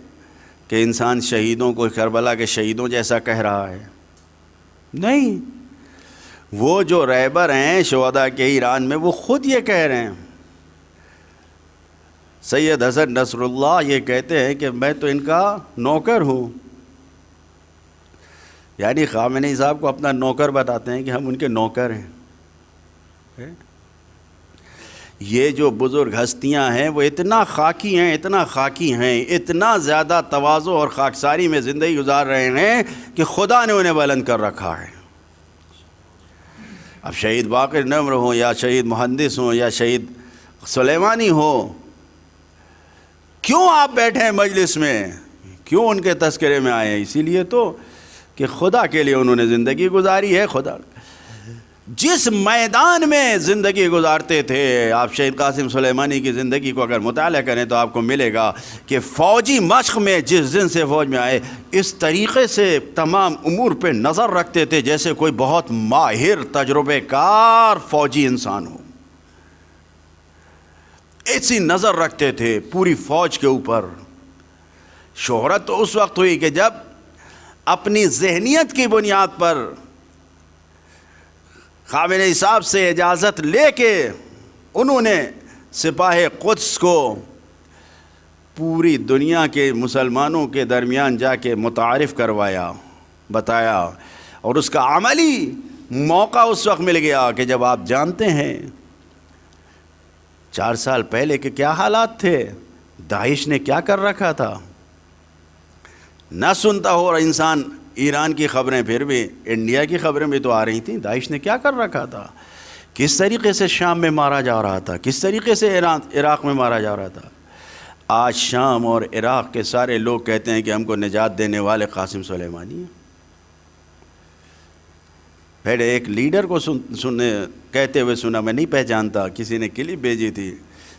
S1: کہ انسان شہیدوں کو کربلا کے شہیدوں جیسا کہہ رہا ہے، نہیں، وہ جو رہبر ہیں شہداء کے ایران میں وہ خود یہ کہہ رہے ہیں. سید حسن نصر اللہ یہ کہتے ہیں کہ میں تو ان کا نوکر ہوں. یعنی خامنہئی صاحب کو اپنا نوکر بتاتے ہیں کہ ہم ان کے نوکر ہیں. یہ جو بزرگ ہستیاں ہیں وہ اتنا خاکی ہیں، اتنا خاکی ہیں، اتنا زیادہ تواضع اور خاکساری میں زندگی گزار رہے ہیں کہ خدا نے انہیں بلند کر رکھا ہے. اب شہید باقر نمر ہوں یا شہید مہندس ہوں یا شہید سلیمانی ہوں، کیوں آپ بیٹھے ہیں مجلس میں؟ کیوں ان کے تذکرے میں آئے ہیں؟ اسی لیے تو کہ خدا کے لیے انہوں نے زندگی گزاری ہے. خدا جس میدان میں زندگی گزارتے تھے، آپ شہید قاسم سلیمانی کی زندگی کو اگر مطالعہ کریں تو آپ کو ملے گا کہ فوجی مشق میں جس دن سے فوج میں آئے اس طریقے سے تمام امور پہ نظر رکھتے تھے جیسے کوئی بہت ماہر تجربے کار فوجی انسان ہو. ایسی نظر رکھتے تھے پوری فوج کے اوپر. شہرت تو اس وقت ہوئی کہ جب اپنی ذہنیت کی بنیاد پر خامنہئی صاحب سے اجازت لے کے انہوں نے سپاہ قدس کو پوری دنیا کے مسلمانوں کے درمیان جا کے متعارف کروایا، بتایا، اور اس کا عملی موقع اس وقت مل گیا کہ جب آپ جانتے ہیں 4 سال پہلے کے کیا حالات تھے، داعش نے کیا کر رکھا تھا. نہ سنتا ہو رہا انسان ایران کی خبریں، پھر بھی انڈیا کی خبریں بھی تو آ رہی تھیں. داعش نے کیا کر رکھا تھا، کس طریقے سے شام میں مارا جا رہا تھا، کس طریقے سے عراق میں مارا جا رہا تھا. آج شام اور عراق کے سارے لوگ کہتے ہیں کہ ہم کو نجات دینے والے قاسم سلیمانی ہیں. پھر ایک لیڈر کو کہتے ہوئے سنا، میں نہیں پہچانتا، کسی نے کلپ بھیجی تھی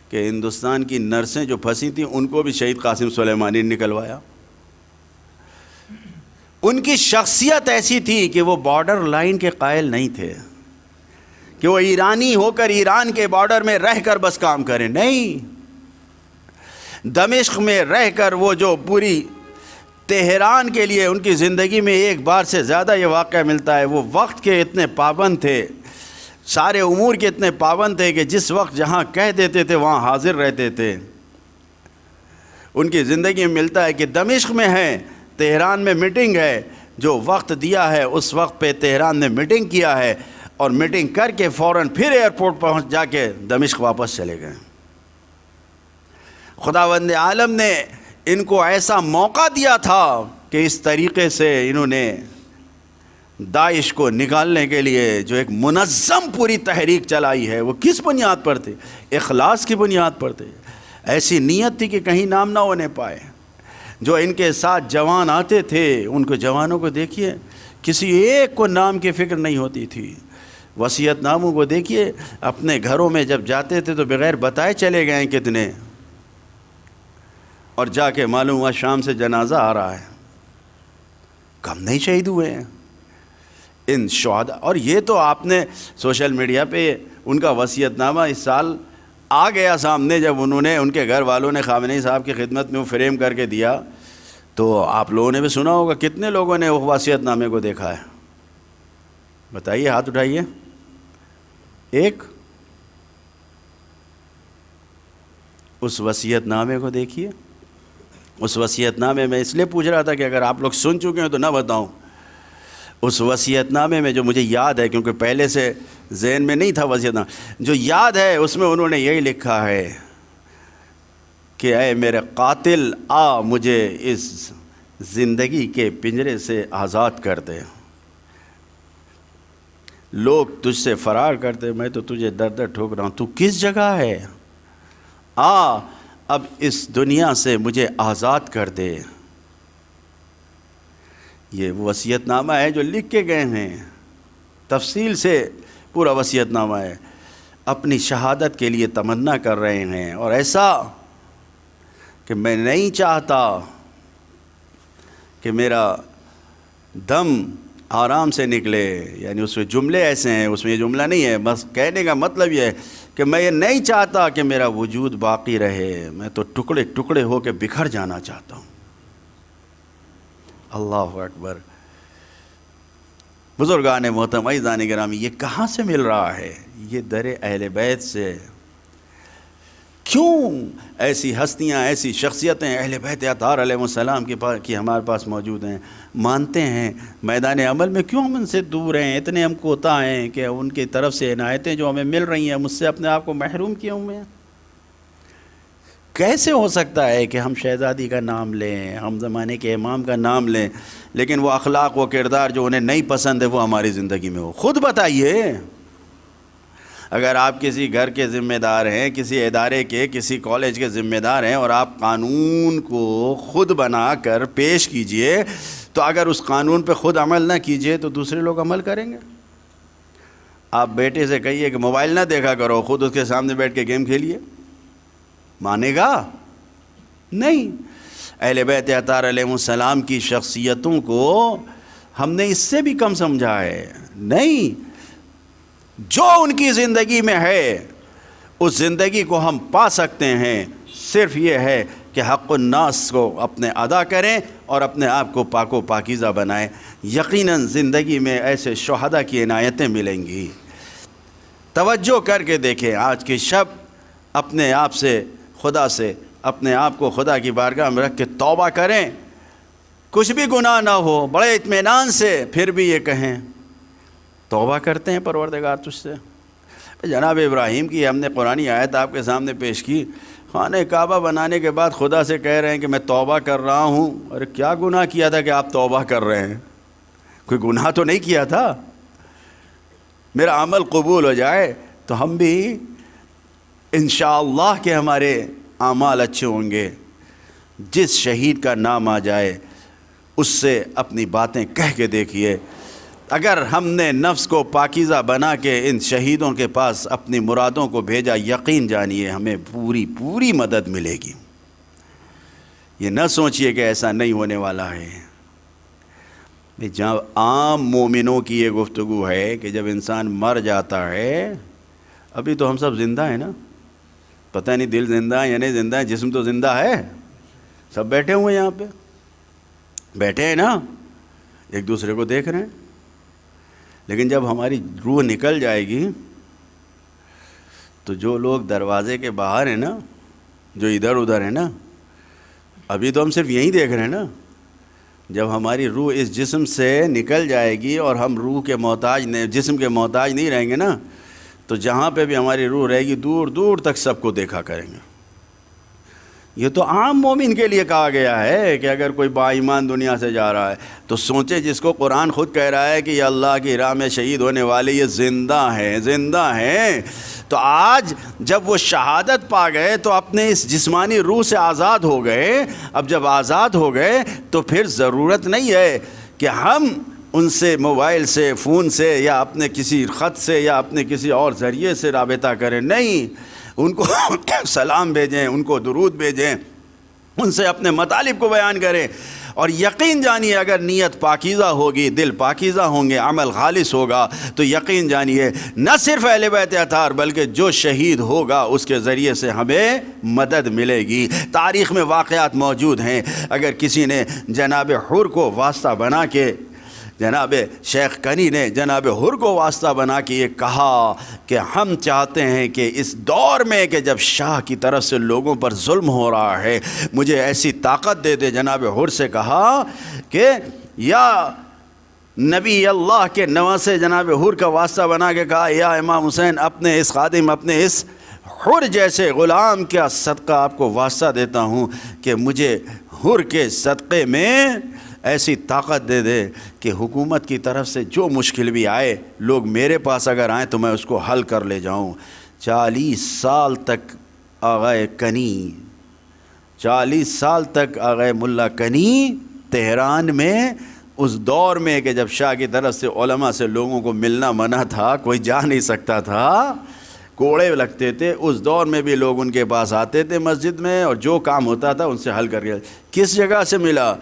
S1: کہ ہندوستان کی نرسیں جو پھنسی تھیں ان کو بھی شہید قاسم سلیمانی نے نکلوایا. ان کی شخصیت ایسی تھی کہ وہ بارڈر لائن کے قائل نہیں تھے کہ وہ ایرانی ہو کر ایران کے بارڈر میں رہ کر بس کام کریں. نہیں، دمشق میں رہ کر وہ جو پوری تہران کے لیے ان کی زندگی میں ایک بار سے زیادہ یہ واقعہ ملتا ہے، وہ وقت کے اتنے پابند تھے، سارے امور کے اتنے پابند تھے کہ جس وقت جہاں کہہ دیتے تھے وہاں حاضر رہتے تھے. ان کی زندگی میں ملتا ہے کہ دمشق میں ہے، تہران میں میٹنگ ہے، جو وقت دیا ہے اس وقت پہ تہران نے میٹنگ کیا ہے اور میٹنگ کر کے فوراً پھر ایئرپورٹ پہنچ جا کے دمشق واپس چلے گئے. خداوند عالم نے ان کو ایسا موقع دیا تھا کہ اس طریقے سے انہوں نے داعش کو نکالنے کے لیے جو ایک منظم پوری تحریک چلائی ہے، وہ کس بنیاد پر تھی؟ اخلاص کی بنیاد پر تھی. ایسی نیت تھی کہ کہیں نام نہ ہونے پائے. جو ان کے ساتھ جوان آتے تھے ان کو جوانوں کو دیکھیے، کسی ایک کو نام کی فکر نہیں ہوتی تھی. وصیت ناموں کو دیکھیے، اپنے گھروں میں جب جاتے تھے تو بغیر بتائے چلے گئے کتنے، اور جا کے معلوم ہوا شام سے جنازہ آ رہا ہے. کم نہیں شہید ہوئے ہیں ان شہداء. اور یہ تو آپ نے سوشل میڈیا پہ ان کا وصیت نامہ اس سال آ گیا سامنے، جب انہوں نے ان کے گھر والوں نے خامنہئی صاحب کی خدمت میں وہ فریم کر کے دیا تو آپ لوگوں نے بھی سنا ہوگا. کتنے لوگوں نے وہ وصیت نامے کو دیکھا ہے؟ بتائیے، ہاتھ اٹھائیے. ایک اس وصیت نامے کو دیکھیے. اس وصیت نامے میں اس لیے پوچھ رہا تھا کہ اگر آپ لوگ سن چکے ہیں تو نہ بتاؤں. اس وصیت نامے میں جو مجھے یاد ہے، کیونکہ پہلے سے ذہن میں نہیں تھا وصیت نامہ، جو یاد ہے اس میں انہوں نے یہی لکھا ہے کہ اے میرے قاتل، آ مجھے اس زندگی کے پنجرے سے آزاد کر دے. لوگ تجھ سے فرار کرتے، میں تو تجھے در در ٹھوک رہا ہوں. تو کس جگہ ہے؟ آ اب اس دنیا سے مجھے آزاد کر دے. یہ وصیت نامہ ہے جو لکھ کے گئے ہیں، تفصیل سے پورا وصیت نامہ ہے. اپنی شہادت کے لیے تمنا کر رہے ہیں، اور ایسا کہ میں نہیں چاہتا کہ میرا دم آرام سے نکلے. یعنی اس میں جملے ایسے ہیں، اس میں یہ جملہ نہیں ہے، بس کہنے کا مطلب یہ ہے کہ میں یہ نہیں چاہتا کہ میرا وجود باقی رہے، میں تو ٹکڑے ٹکڑے ہو کے بکھر جانا چاہتا ہوں. اللہ اکبر. بزرگان محترم عزیزان گرامی، یہ کہاں سے مل رہا ہے؟ یہ در اہل بیت سے۔ کیوں ایسی ہستیاں، ایسی شخصیتیں اہل بیت اطہار علیہ السلام کی ہمارے پاس موجود ہیں، مانتے ہیں، میدان عمل میں کیوں ہم ان سے دور ہیں؟ اتنے ہم کوتا ہیں کہ ان کی طرف سے عنایتیں جو ہمیں مل رہی ہیں، مجھ سے اپنے آپ کو محروم کیے ہوئے ہیں؟ کیسے ہو سکتا ہے کہ ہم شہزادی کا نام لیں، ہم زمانے کے امام کا نام لیں، لیکن وہ اخلاق، وہ کردار جو انہیں نہیں پسند ہے وہ ہماری زندگی میں ہو؟ خود بتائیے، اگر آپ کسی گھر کے ذمہ دار ہیں، کسی ادارے کے، کسی کالج کے ذمہ دار ہیں، اور آپ قانون کو خود بنا کر پیش کیجئے، تو اگر اس قانون پہ خود عمل نہ کیجئے تو دوسرے لوگ عمل کریں گے؟ آپ بیٹے سے کہیے کہ موبائل نہ دیکھا کرو، خود اس کے سامنے بیٹھ کے گیم کھیلیے، مانے گا؟ نہیں۔ اہل بیت اطہار علیہ السلام کی شخصیتوں کو ہم نے اس سے بھی کم سمجھا ہے؟ نہیں، جو ان کی زندگی میں ہے اس زندگی کو ہم پا سکتے ہیں، صرف یہ ہے کہ حق الناس کو اپنے ادا کریں اور اپنے آپ کو پاک و پاکیزہ بنائیں۔ یقیناً زندگی میں ایسے شہداء کی عنایتیں ملیں گی۔ توجہ کر کے دیکھیں، آج کی شب اپنے آپ سے، خدا سے، اپنے آپ کو خدا کی بارگاہ میں رکھ کے توبہ کریں، کچھ بھی گناہ نہ ہو، بڑے اطمینان سے پھر بھی یہ کہیں توبہ کرتے ہیں پروردگار تجھ سے۔ جناب ابراہیم کی ہم نے قرآنی آیت آپ کے سامنے پیش کی، خانہ کعبہ بنانے کے بعد خدا سے کہہ رہے ہیں کہ میں توبہ کر رہا ہوں۔ اور کیا گناہ کیا تھا کہ آپ توبہ کر رہے ہیں؟ کوئی گناہ تو نہیں کیا تھا؟ میرا عمل قبول ہو جائے تو ہم بھی انشاءاللہ کہ ہمارے اعمال اچھے ہوں گے۔ جس شہید کا نام آ جائے اس سے اپنی باتیں کہہ کے دیکھیے، اگر ہم نے نفس کو پاکیزہ بنا کے ان شہیدوں کے پاس اپنی مرادوں کو بھیجا، یقین جانیے ہمیں پوری مدد ملے گی۔ یہ نہ سوچئے کہ ایسا نہیں ہونے والا ہے۔ جہاں عام مومنوں کی یہ گفتگو ہے کہ جب انسان مر جاتا ہے، ابھی تو ہم سب زندہ ہیں نا، پتہ نہیں دل زندہ ہے یا نہیں زندہ ہے، جسم تو زندہ ہے، سب بیٹھے ہوئے ہیں، یہاں پہ بیٹھے ہیں نا، ایک دوسرے کو دیکھ رہے ہیں۔ لیکن جب ہماری روح نکل جائے گی تو جو لوگ دروازے کے باہر ہیں نا، جو ادھر ادھر ہیں نا، ابھی تو ہم صرف یہیں دیکھ رہے ہیں نا، جب ہماری روح اس جسم سے نکل جائے گی اور ہم روح کے محتاج جسم کے محتاج نہیں رہیں گے نا، تو جہاں پہ بھی ہماری روح رہے گی دور دور تک سب کو دیکھا کریں گے۔ یہ تو عام مومن کے لیے کہا گیا ہے کہ اگر کوئی با ایمان دنیا سے جا رہا ہے تو سوچے، جس کو قرآن خود کہہ رہا ہے کہ یہ اللہ کی راہ میں شہید ہونے والے یہ زندہ ہیں، تو آج جب وہ شہادت پا گئے تو اپنے اس جسمانی روح سے آزاد ہو گئے۔ اب جب آزاد ہو گئے تو پھر ضرورت نہیں ہے کہ ہم ان سے موبائل سے، فون سے، یا اپنے کسی خط سے، یا اپنے کسی اور ذریعے سے رابطہ کریں۔ نہیں، ان کو سلام بھیجیں، ان کو درود بھیجیں، ان سے اپنے مطالب کو بیان کریں، اور یقین جانیے اگر نیت پاکیزہ ہوگی، دل پاکیزہ ہوں گے، عمل خالص ہوگا، تو یقین جانیے نہ صرف اہل بیت اطہار بلکہ جو شہید ہوگا اس کے ذریعے سے ہمیں مدد ملے گی۔ تاریخ میں واقعات موجود ہیں، اگر کسی نے جناب حر کو واسطہ بنا کے، جناب شیخ کنی نے جناب حر کو واسطہ بنا کے یہ کہا کہ ہم چاہتے ہیں کہ اس دور میں کہ جب شاہ کی طرف سے لوگوں پر ظلم ہو رہا ہے، مجھے ایسی طاقت دے دے۔ جناب حر سے کہا کہ یا نبی اللہ کے نواسے جناب حر کا واسطہ بنا کے کہا، یا امام حسین، اپنے اس خادم، اپنے اس حر جیسے غلام کا صدقہ آپ کو واسطہ دیتا ہوں کہ مجھے حر کے صدقے میں ایسی طاقت دے دے کہ حکومت کی طرف سے جو مشکل بھی آئے، لوگ میرے پاس اگر آئیں تو میں اس کو حل کر لے جاؤں۔ 40 سال تک آغائے کنی، 40 سال تک آغائے ملا کنی تہران میں، اس دور میں کہ جب شاہ کی طرف سے علماء سے لوگوں کو ملنا منع تھا، کوئی جا نہیں سکتا تھا، کوڑے لگتے تھے، اس دور میں بھی لوگ ان کے پاس آتے تھے مسجد میں، اور جو کام ہوتا تھا ان سے حل کر کے۔ کس جگہ سے ملا؟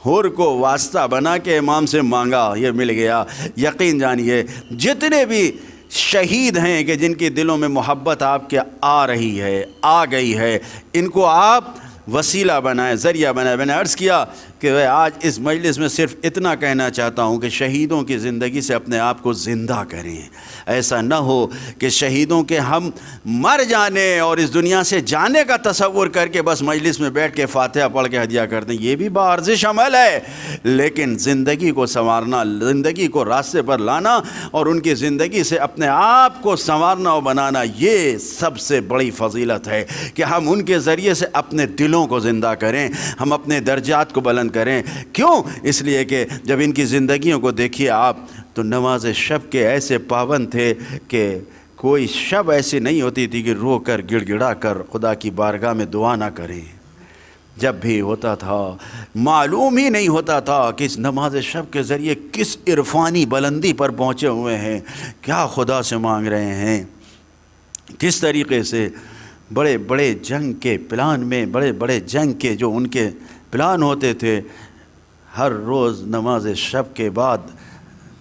S1: حر کو واسطہ بنا کے امام سے مانگا، یہ مل گیا۔ یقین جانیے جتنے بھی شہید ہیں کہ جن کے دلوں میں محبت آپ کے آ رہی ہے، آ گئی ہے، ان کو آپ وسیلہ بنائیں، ذریعہ بنائیں۔ میں نے عرض کیا کہ آج اس مجلس میں صرف اتنا کہنا چاہتا ہوں کہ شہیدوں کی زندگی سے اپنے آپ کو زندہ کریں. ایسا نہ ہو کہ شہیدوں کے ہم مر جانے اور اس دنیا سے جانے کا تصور کر کے بس مجلس میں بیٹھ کے فاتحہ پڑھ کے ہدیہ کر دیں. یہ بھی بارزش عمل ہے، لیکن زندگی کو سنوارنا، زندگی کو راستے پر لانا اور ان کی زندگی سے اپنے آپ کو سنوارنا اور بنانا، یہ سب سے بڑی فضیلت ہے کہ ہم ان کے ذریعے سے اپنے دلوں کو زندہ کریں، ہم اپنے درجات کو بلند کریں. کیوں؟ اس لیے کہ جب ان کی زندگیوں کو دیکھیے آپ تو نماز شب کے ایسے پابند تھے کہ کوئی شب ایسی نہیں ہوتی تھی کہ رو کر گڑ گڑا کر خدا کی بارگاہ میں دعا نہ کریں. جب بھی ہوتا تھا معلوم ہی نہیں ہوتا تھا کہ اس نماز شب کے ذریعے کس عرفانی بلندی پر پہنچے ہوئے ہیں، کیا خدا سے مانگ رہے ہیں، کس طریقے سے بڑے بڑے جنگ کے پلان میں، بڑے بڑے جنگ کے جو ان کے پلان ہوتے تھے، ہر روز نماز شب کے بعد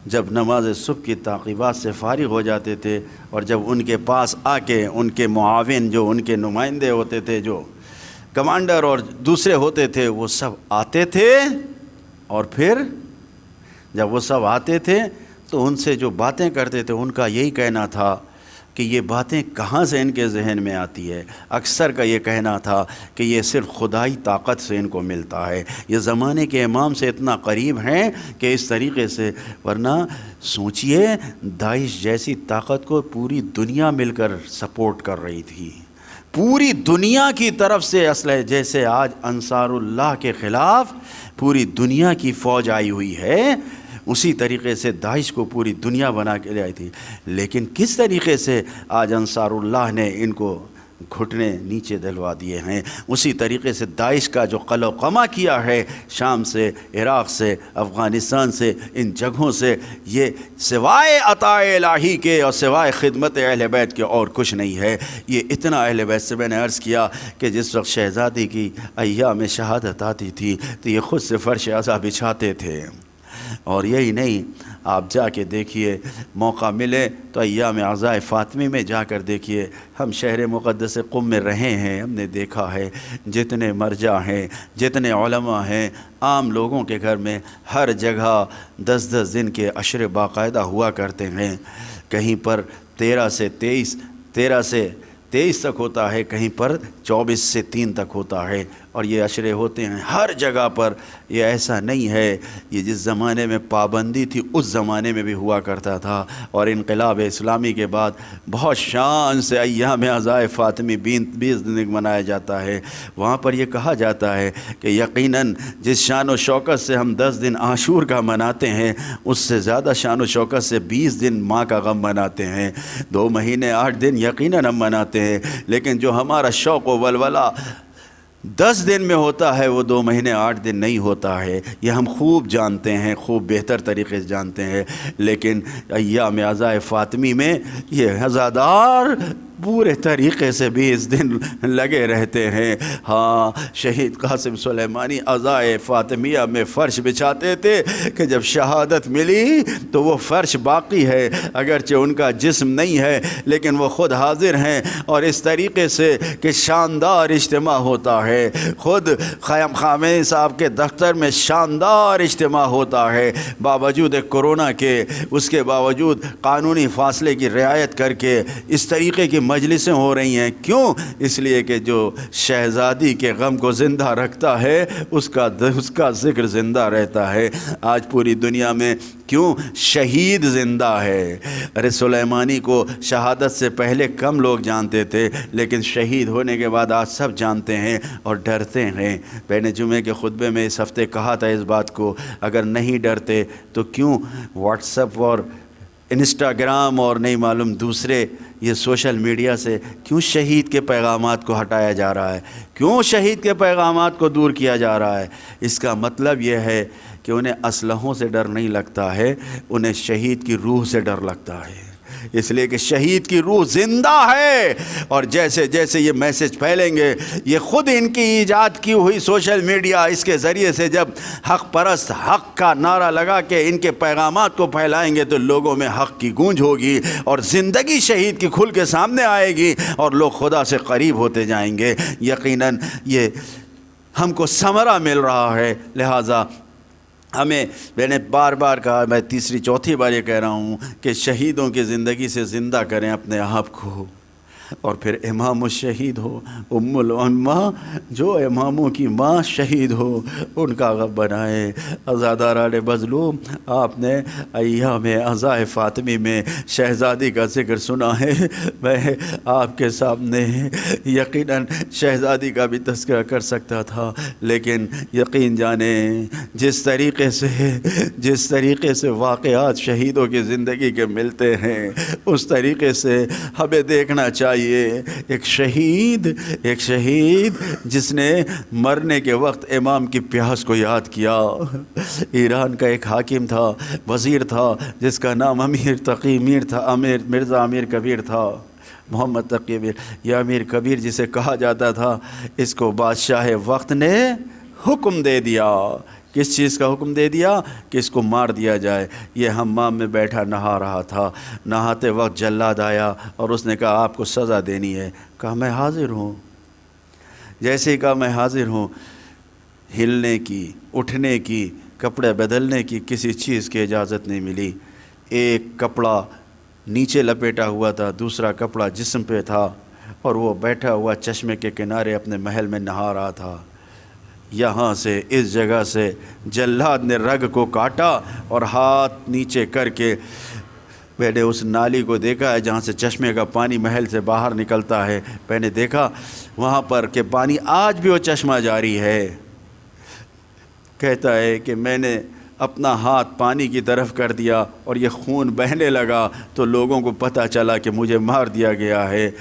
S1: جب نماز صبح کی تعقیبات سے فارغ ہو جاتے تھے اور جب ان کے پاس آ کے ان کے معاون جو ان کے نمائندے ہوتے تھے، جو کمانڈر اور دوسرے ہوتے تھے، وہ سب آتے تھے اور پھر جب وہ سب آتے تھے تو ان سے جو باتیں کرتے تھے ان کا یہی کہنا تھا کہ یہ باتیں کہاں سے ان کے ذہن میں آتی ہے. اکثر کا یہ کہنا تھا کہ یہ صرف خدائی طاقت سے ان کو ملتا ہے، یہ زمانے کے امام سے اتنا قریب ہیں کہ اس طریقے سے. ورنہ سوچئے داعش جیسی طاقت کو پوری دنیا مل کر سپورٹ کر رہی تھی، پوری دنیا کی طرف سے اسلحے، جیسے آج انصار اللہ کے خلاف پوری دنیا کی فوج آئی ہوئی ہے، اسی طریقے سے داعش کو پوری دنیا بنا کے لے آئی تھی. لیکن کس طریقے سے آج انصار اللہ نے ان کو گھٹنے نیچے دلوا دیے ہیں، اسی طریقے سے داعش کا جو قلع و قمع کیا ہے شام سے، عراق سے، افغانستان سے، ان جگہوں سے، یہ سوائے عطاء الہی کے اور سوائے خدمت اہل بیت کے اور کچھ نہیں ہے. یہ اتنا اہل بیت سے میں نے عرض کیا کہ جس وقت شہزادی کی ایام شہادت آتی تھی تو یہ خود سے فرش عزا بچھاتے تھے. اور یہی نہیں، آپ جا کے دیکھیے، موقع ملے تو ایام عزائے فاطمی میں جا کر دیکھیے. ہم شہر مقدس قم میں رہے ہیں، ہم نے دیکھا ہے جتنے مرجع ہیں، جتنے علماء ہیں، عام لوگوں کے گھر میں ہر جگہ 10 دن کے عشرے باقاعدہ ہوا کرتے ہیں. کہیں پر 13 سے 23 تک ہوتا ہے، کہیں پر 24 سے 3 تک ہوتا ہے، اور یہ عشرے ہوتے ہیں ہر جگہ پر. یہ ایسا نہیں ہے، یہ جس زمانے میں پابندی تھی اس زمانے میں بھی ہوا کرتا تھا. اور انقلاب اسلامی کے بعد بہت شان سے ایام عزائے فاطمی 20 دن منایا جاتا ہے. وہاں پر یہ کہا جاتا ہے کہ یقیناً جس شان و شوکت سے ہم 10 دن عاشور کا مناتے ہیں، اس سے زیادہ شان و شوکت سے 20 دن ماں کا غم مناتے ہیں. 2 مہینے 8 دن یقیناً ہم مناتے ہیں، لیکن جو ہمارا شوق و ولولہ 10 دن میں ہوتا ہے وہ 2 مہینے 8 دن نہیں ہوتا ہے. یہ ہم خوب جانتے ہیں، خوب بہتر طریقے سے جانتے ہیں. لیکن ایام عزائے فاطمی میں یہ عزادار پورے طریقے سے 20 دن لگے رہتے ہیں. ہاں، شہید قاسم سلیمانی عزائے فاطمیہ میں فرش بچھاتے تھے کہ جب شہادت ملی تو وہ فرش باقی ہے، اگرچہ ان کا جسم نہیں ہے لیکن وہ خود حاضر ہیں. اور اس طریقے سے کہ شاندار اجتماع ہوتا ہے، خود خیم خامنئی صاحب کے دفتر میں شاندار اجتماع ہوتا ہے، باوجود کرونا کے، اس کے باوجود قانونی فاصلے کی رعایت کر کے اس طریقے کی مجلسیں ہو رہی ہیں. کیوں؟ اس لیے کہ جو شہزادی کے غم کو زندہ رکھتا ہے اس کا ذکر زندہ رہتا ہے. آج پوری دنیا میں کیوں شہید زندہ ہے. ارے سلیمانی کو شہادت سے پہلے کم لوگ جانتے تھے، لیکن شہید ہونے کے بعد آج سب جانتے ہیں اور ڈرتے ہیں. میں نے جمعے کے خطبے میں اس ہفتے کہا تھا اس بات کو، اگر نہیں ڈرتے تو کیوں واٹس ایپ اور انسٹاگرام اور نہیں معلوم دوسرے یہ سوشل میڈیا سے کیوں شہید کے پیغامات کو ہٹایا جا رہا ہے، کیوں شہید کے پیغامات کو دور کیا جا رہا ہے؟ اس کا مطلب یہ ہے کہ انہیں اسلحوں سے ڈر نہیں لگتا ہے، انہیں شہید کی روح سے ڈر لگتا ہے. اس لیے کہ شہید کی روح زندہ ہے. اور جیسے جیسے یہ میسج پھیلیں گے، یہ خود ان کی ایجاد کی ہوئی سوشل میڈیا، اس کے ذریعے سے جب حق پرست حق کا نعرہ لگا کے ان کے پیغامات کو پھیلائیں گے تو لوگوں میں حق کی گونج ہوگی اور زندگی شہید کی کھل کے سامنے آئے گی اور لوگ خدا سے قریب ہوتے جائیں گے. یقیناً یہ ہم کو ثمرہ مل رہا ہے. لہٰذا ہمیں، میں نے بار بار کہا، میں تیسری چوتھی بار یہ کہہ رہا ہوں کہ شہیدوں کی زندگی سے زندہ کریں اپنے آپ کو. اور پھر امام الشہید ہو، ام الامہ جو اماموں کی ماں شہید ہو، ان کا غب بنائے. عزاداران مظلوم، آپ نے ایام عزائے فاطمی میں شہزادی کا ذکر سنا ہے. میں آپ کے سامنے یقیناً شہزادی کا بھی تذکرہ کر سکتا تھا، لیکن یقین جانیں جس طریقے سے واقعات شہیدوں کی زندگی کے ملتے ہیں، اس طریقے سے ہمیں دیکھنا چاہیے. ایک شہید جس نے مرنے کے وقت امام کی پیاس کو یاد کیا. ایران کا ایک حاکم تھا، وزیر تھا، جس کا نام مرزا امیر کبیر تھا. محمد تقی امیر یا امیر کبیر جسے کہا جاتا تھا. اس کو بادشاہ وقت نے حکم دے دیا. کس چیز کا حکم دے دیا؟ کہ اس کو مار دیا جائے. یہ حمام میں بیٹھا نہا رہا تھا. نہاتے وقت جلاد آیا اور اس نے کہا آپ کو سزا دینی ہے. کہا میں حاضر ہوں. جیسے ہی کہا میں حاضر ہوں، ہلنے کی، اٹھنے کی، کپڑے بدلنے کی کسی چیز کی اجازت نہیں ملی. ایک کپڑا نیچے لپیٹا ہوا تھا، دوسرا کپڑا جسم پہ تھا، اور وہ بیٹھا ہوا چشمے کے کنارے اپنے محل میں نہا رہا تھا. یہاں سے، اس جگہ سے جلاد نے رگ کو کاٹا اور ہاتھ نیچے کر کے میں نے اس نالی کو دیکھا ہے جہاں سے چشمے کا پانی محل سے باہر نکلتا ہے. میں نے دیکھا وہاں پر کہ پانی آج بھی وہ چشمہ جاری ہے. کہتا ہے کہ میں نے اپنا ہاتھ پانی کی طرف کر دیا اور یہ خون بہنے لگا تو لوگوں کو پتہ چلا کہ مجھے مار دیا گیا ہے.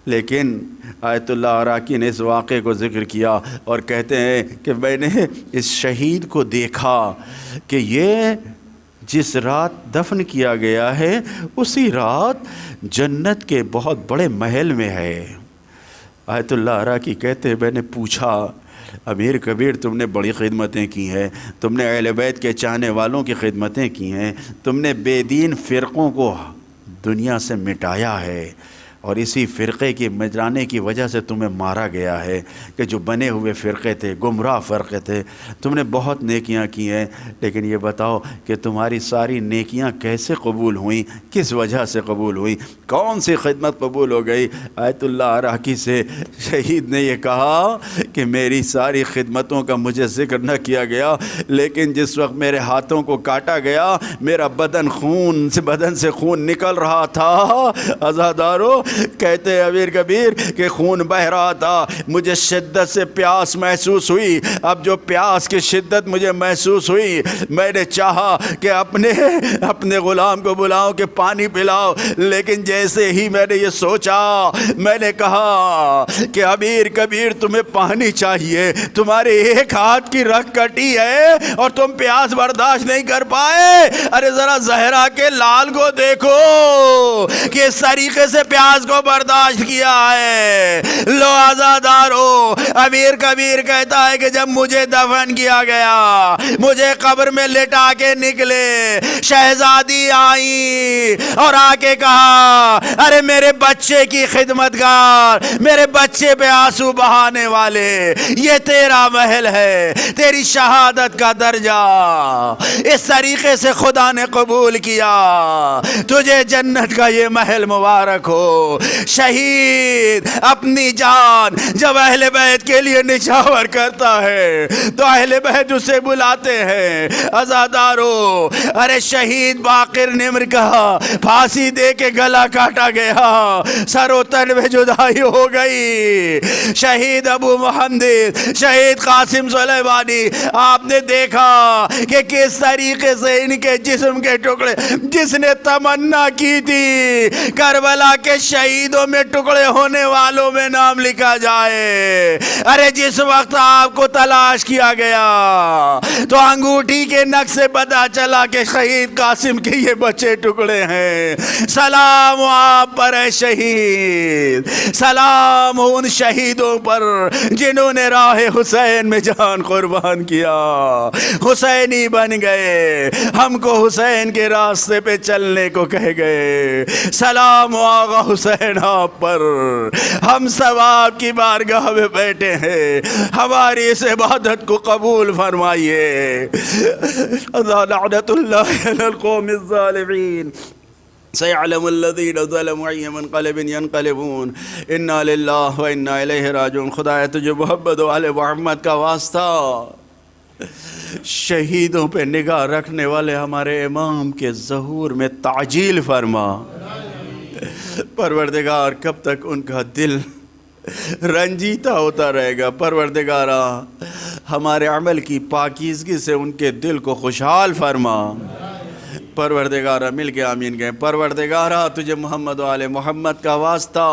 S1: لیکن آیت اللہ عراقی نے اس واقعے کو ذکر کیا اور کہتے ہیں کہ میں نے اس شہید کو دیکھا کہ یہ جس رات دفن کیا گیا ہے اسی رات جنت کے بہت بڑے محل میں ہے. آیت اللہ عراقی کہتے ہیں میں نے پوچھا امیر کبیر تم نے بڑی خدمتیں کی ہیں، تم نے اہل بیت کے چاہنے والوں کی خدمتیں کی ہیں، تم نے بے دین فرقوں کو دنیا سے مٹایا ہے، اور اسی فرقے کی مجرانے کی وجہ سے تمہیں مارا گیا ہے کہ جو بنے ہوئے فرقے تھے، گمراہ فرقے تھے. تم نے بہت نیکیاں کی ہیں، لیکن یہ بتاؤ کہ تمہاری ساری نیکیاں کیسے قبول ہوئیں، کس وجہ سے قبول ہوئیں، کون سی خدمت قبول ہو گئی؟ آیت اللہ عراقی سے شہید نے یہ کہا کہ میری ساری خدمتوں کا مجھے ذکر نہ کیا گیا، لیکن جس وقت میرے ہاتھوں کو کاٹا گیا میرا بدن سے خون نکل رہا تھا. عزادارو، کہتے ہیں امیر کبیر کہ خون بہ رہا تھا، مجھے شدت سے پیاس محسوس ہوئی. اب جو پیاس کی شدت مجھے محسوس ہوئی، میں نے چاہا کہ اپنے غلام کو بلاؤں کہ پانی پلاؤ، لیکن جیسے ہی میں نے یہ سوچا میں نے کہا کہ امیر کبیر تمہیں پانی چاہیے، تمہارے ایک ہاتھ کی رگ کٹی ہے اور تم پیاس برداشت نہیں کر پائے. ارے ذرا زہرا کے لال کو دیکھو کہ اس طریقے سے پیاس کو برداشت کیا ہے. لو عزادارو، امیر کبیر کہتا ہے کہ جب مجھے دفن کیا گیا، مجھے قبر میں لٹا کے نکلے، شہزادی آئی اور آ کے کہا ارے میرے بچے کی خدمت گار، میرے بچے پہ آنسو بہانے والے، یہ تیرا محل ہے، تیری شہادت کا درجہ اس طریقے سے خدا نے قبول کیا، تجھے جنت کا یہ محل مبارک ہو. شہید اپنی جان جب اہل بیت کے لیے نچھاور کرتا ہے تو اہل بیت اسے بلاتے ہیں. عزادارو، ارے شہید باقر نمر کا پھانسی دے کے گلا کاٹا گیا، سر و تن میں جدائی ہو گئی. شہید ابو محمد، شہید قاسم سلیمانی، آپ نے دیکھا کہ کس طریقے سے ان کے جسم کے ٹکڑے، جس نے تمنا کی تھی کربلا کے شہیدوں میں ٹکڑے ہونے والوں میں نام لکھا جائے، ارے جس وقت آپ کو تلاش کیا گیا تو انگوٹھی کے نق سے پتہ چلا کہ شہید قاسم کے یہ بچے ٹکڑے ہیں. سلام آپ پر اے شہید، سلام ان شہیدوں پر جنہوں نے راہ حسین میں جان قربان کیا، حسینی بن گئے، ہم کو حسین کے راستے پہ چلنے کو کہہ گئے. سلام آغا حسین آپ پر، ہم سب آپ کی بارگاہ میں بیٹھے ہیں، ہماری اس عبادت کو قبول فرمائیے۔ لعنت اللہ علی القوم الظالمین۔ سيعلم الذين ظلموا أي منقلب ينقلبون انا للہ و انا الیہ راجعون۔ خدایا تجھے محمد و آل محمد کا واسطہ، شہیدوں پہ نگاہ رکھنے والے ہمارے امام کے ظہور میں تعجیل فرما۔ پروردگار کب تک ان کا دل رنجیدہ ہوتا رہے گا؟ پروردگارا ہمارے عمل کی پاکیزگی سے ان کے دل کو خوشحال فرما۔ پروردگارہ مل کے آمین گئے۔ پروردگارہ تجھے محمد و آل محمد کا واسطہ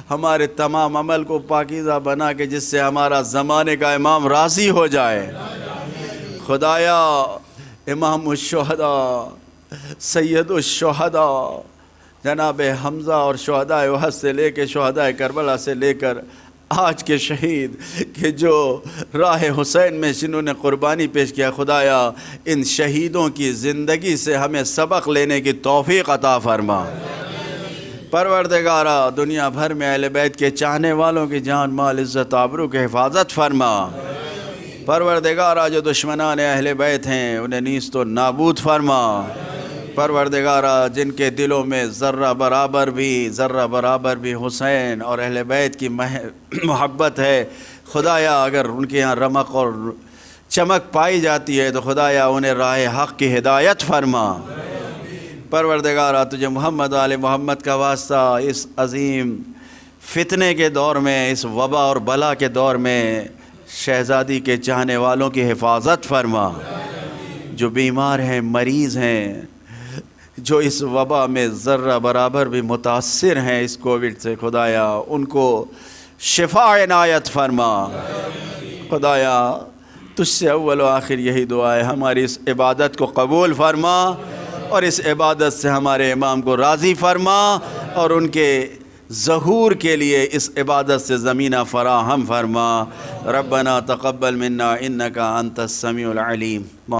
S1: ہمارے تمام عمل کو پاکیزہ بنا کے جس سے ہمارا زمانے کا امام راضی ہو جائے۔ خدایا امام الشہداء سید الشہداء جناب حمزہ اور شہداء احد سے لے کے شہداء کربلا سے لے کر آج کے شہید کہ جو راہ حسین میں جنہوں نے قربانی پیش کیا، خدایا ان شہیدوں کی زندگی سے ہمیں سبق لینے کی توفیق عطا فرما۔ پروردگارہ دنیا بھر میں اہل بیت کے چاہنے والوں کی جان مال عزت آبرو کی حفاظت فرما۔ پروردگارہ جو دشمنان اہل بیت ہیں انہیں نیست و نابود فرما۔ پروردگارہ جن کے دلوں میں ذرہ برابر بھی حسین اور اہل بیت کی محبت ہے، خدایا اگر ان کے یہاں رمق اور چمک پائی جاتی ہے تو خدایا انہیں راہ حق کی ہدایت فرما۔ پروردگارہ تجھے محمد و آل محمد کا واسطہ اس عظیم فتنے کے دور میں، اس وبا اور بلا کے دور میں شہزادی کے چاہنے والوں کی حفاظت فرما۔ جو بیمار ہیں، مریض ہیں، جو اس وبا میں ذرہ برابر بھی متاثر ہیں اس کووڈ سے، خدایا ان کو شفا عنایت فرما۔ خدایا تجھ سے اول و آخر یہی دعا ہے، ہماری اس عبادت کو قبول فرما اور اس عبادت سے ہمارے امام کو راضی فرما اور ان کے ظہور کے لیے اس عبادت سے زمینہ فراہم فرما۔ ربنا تقبل منا انک انت السمیع العلیم۔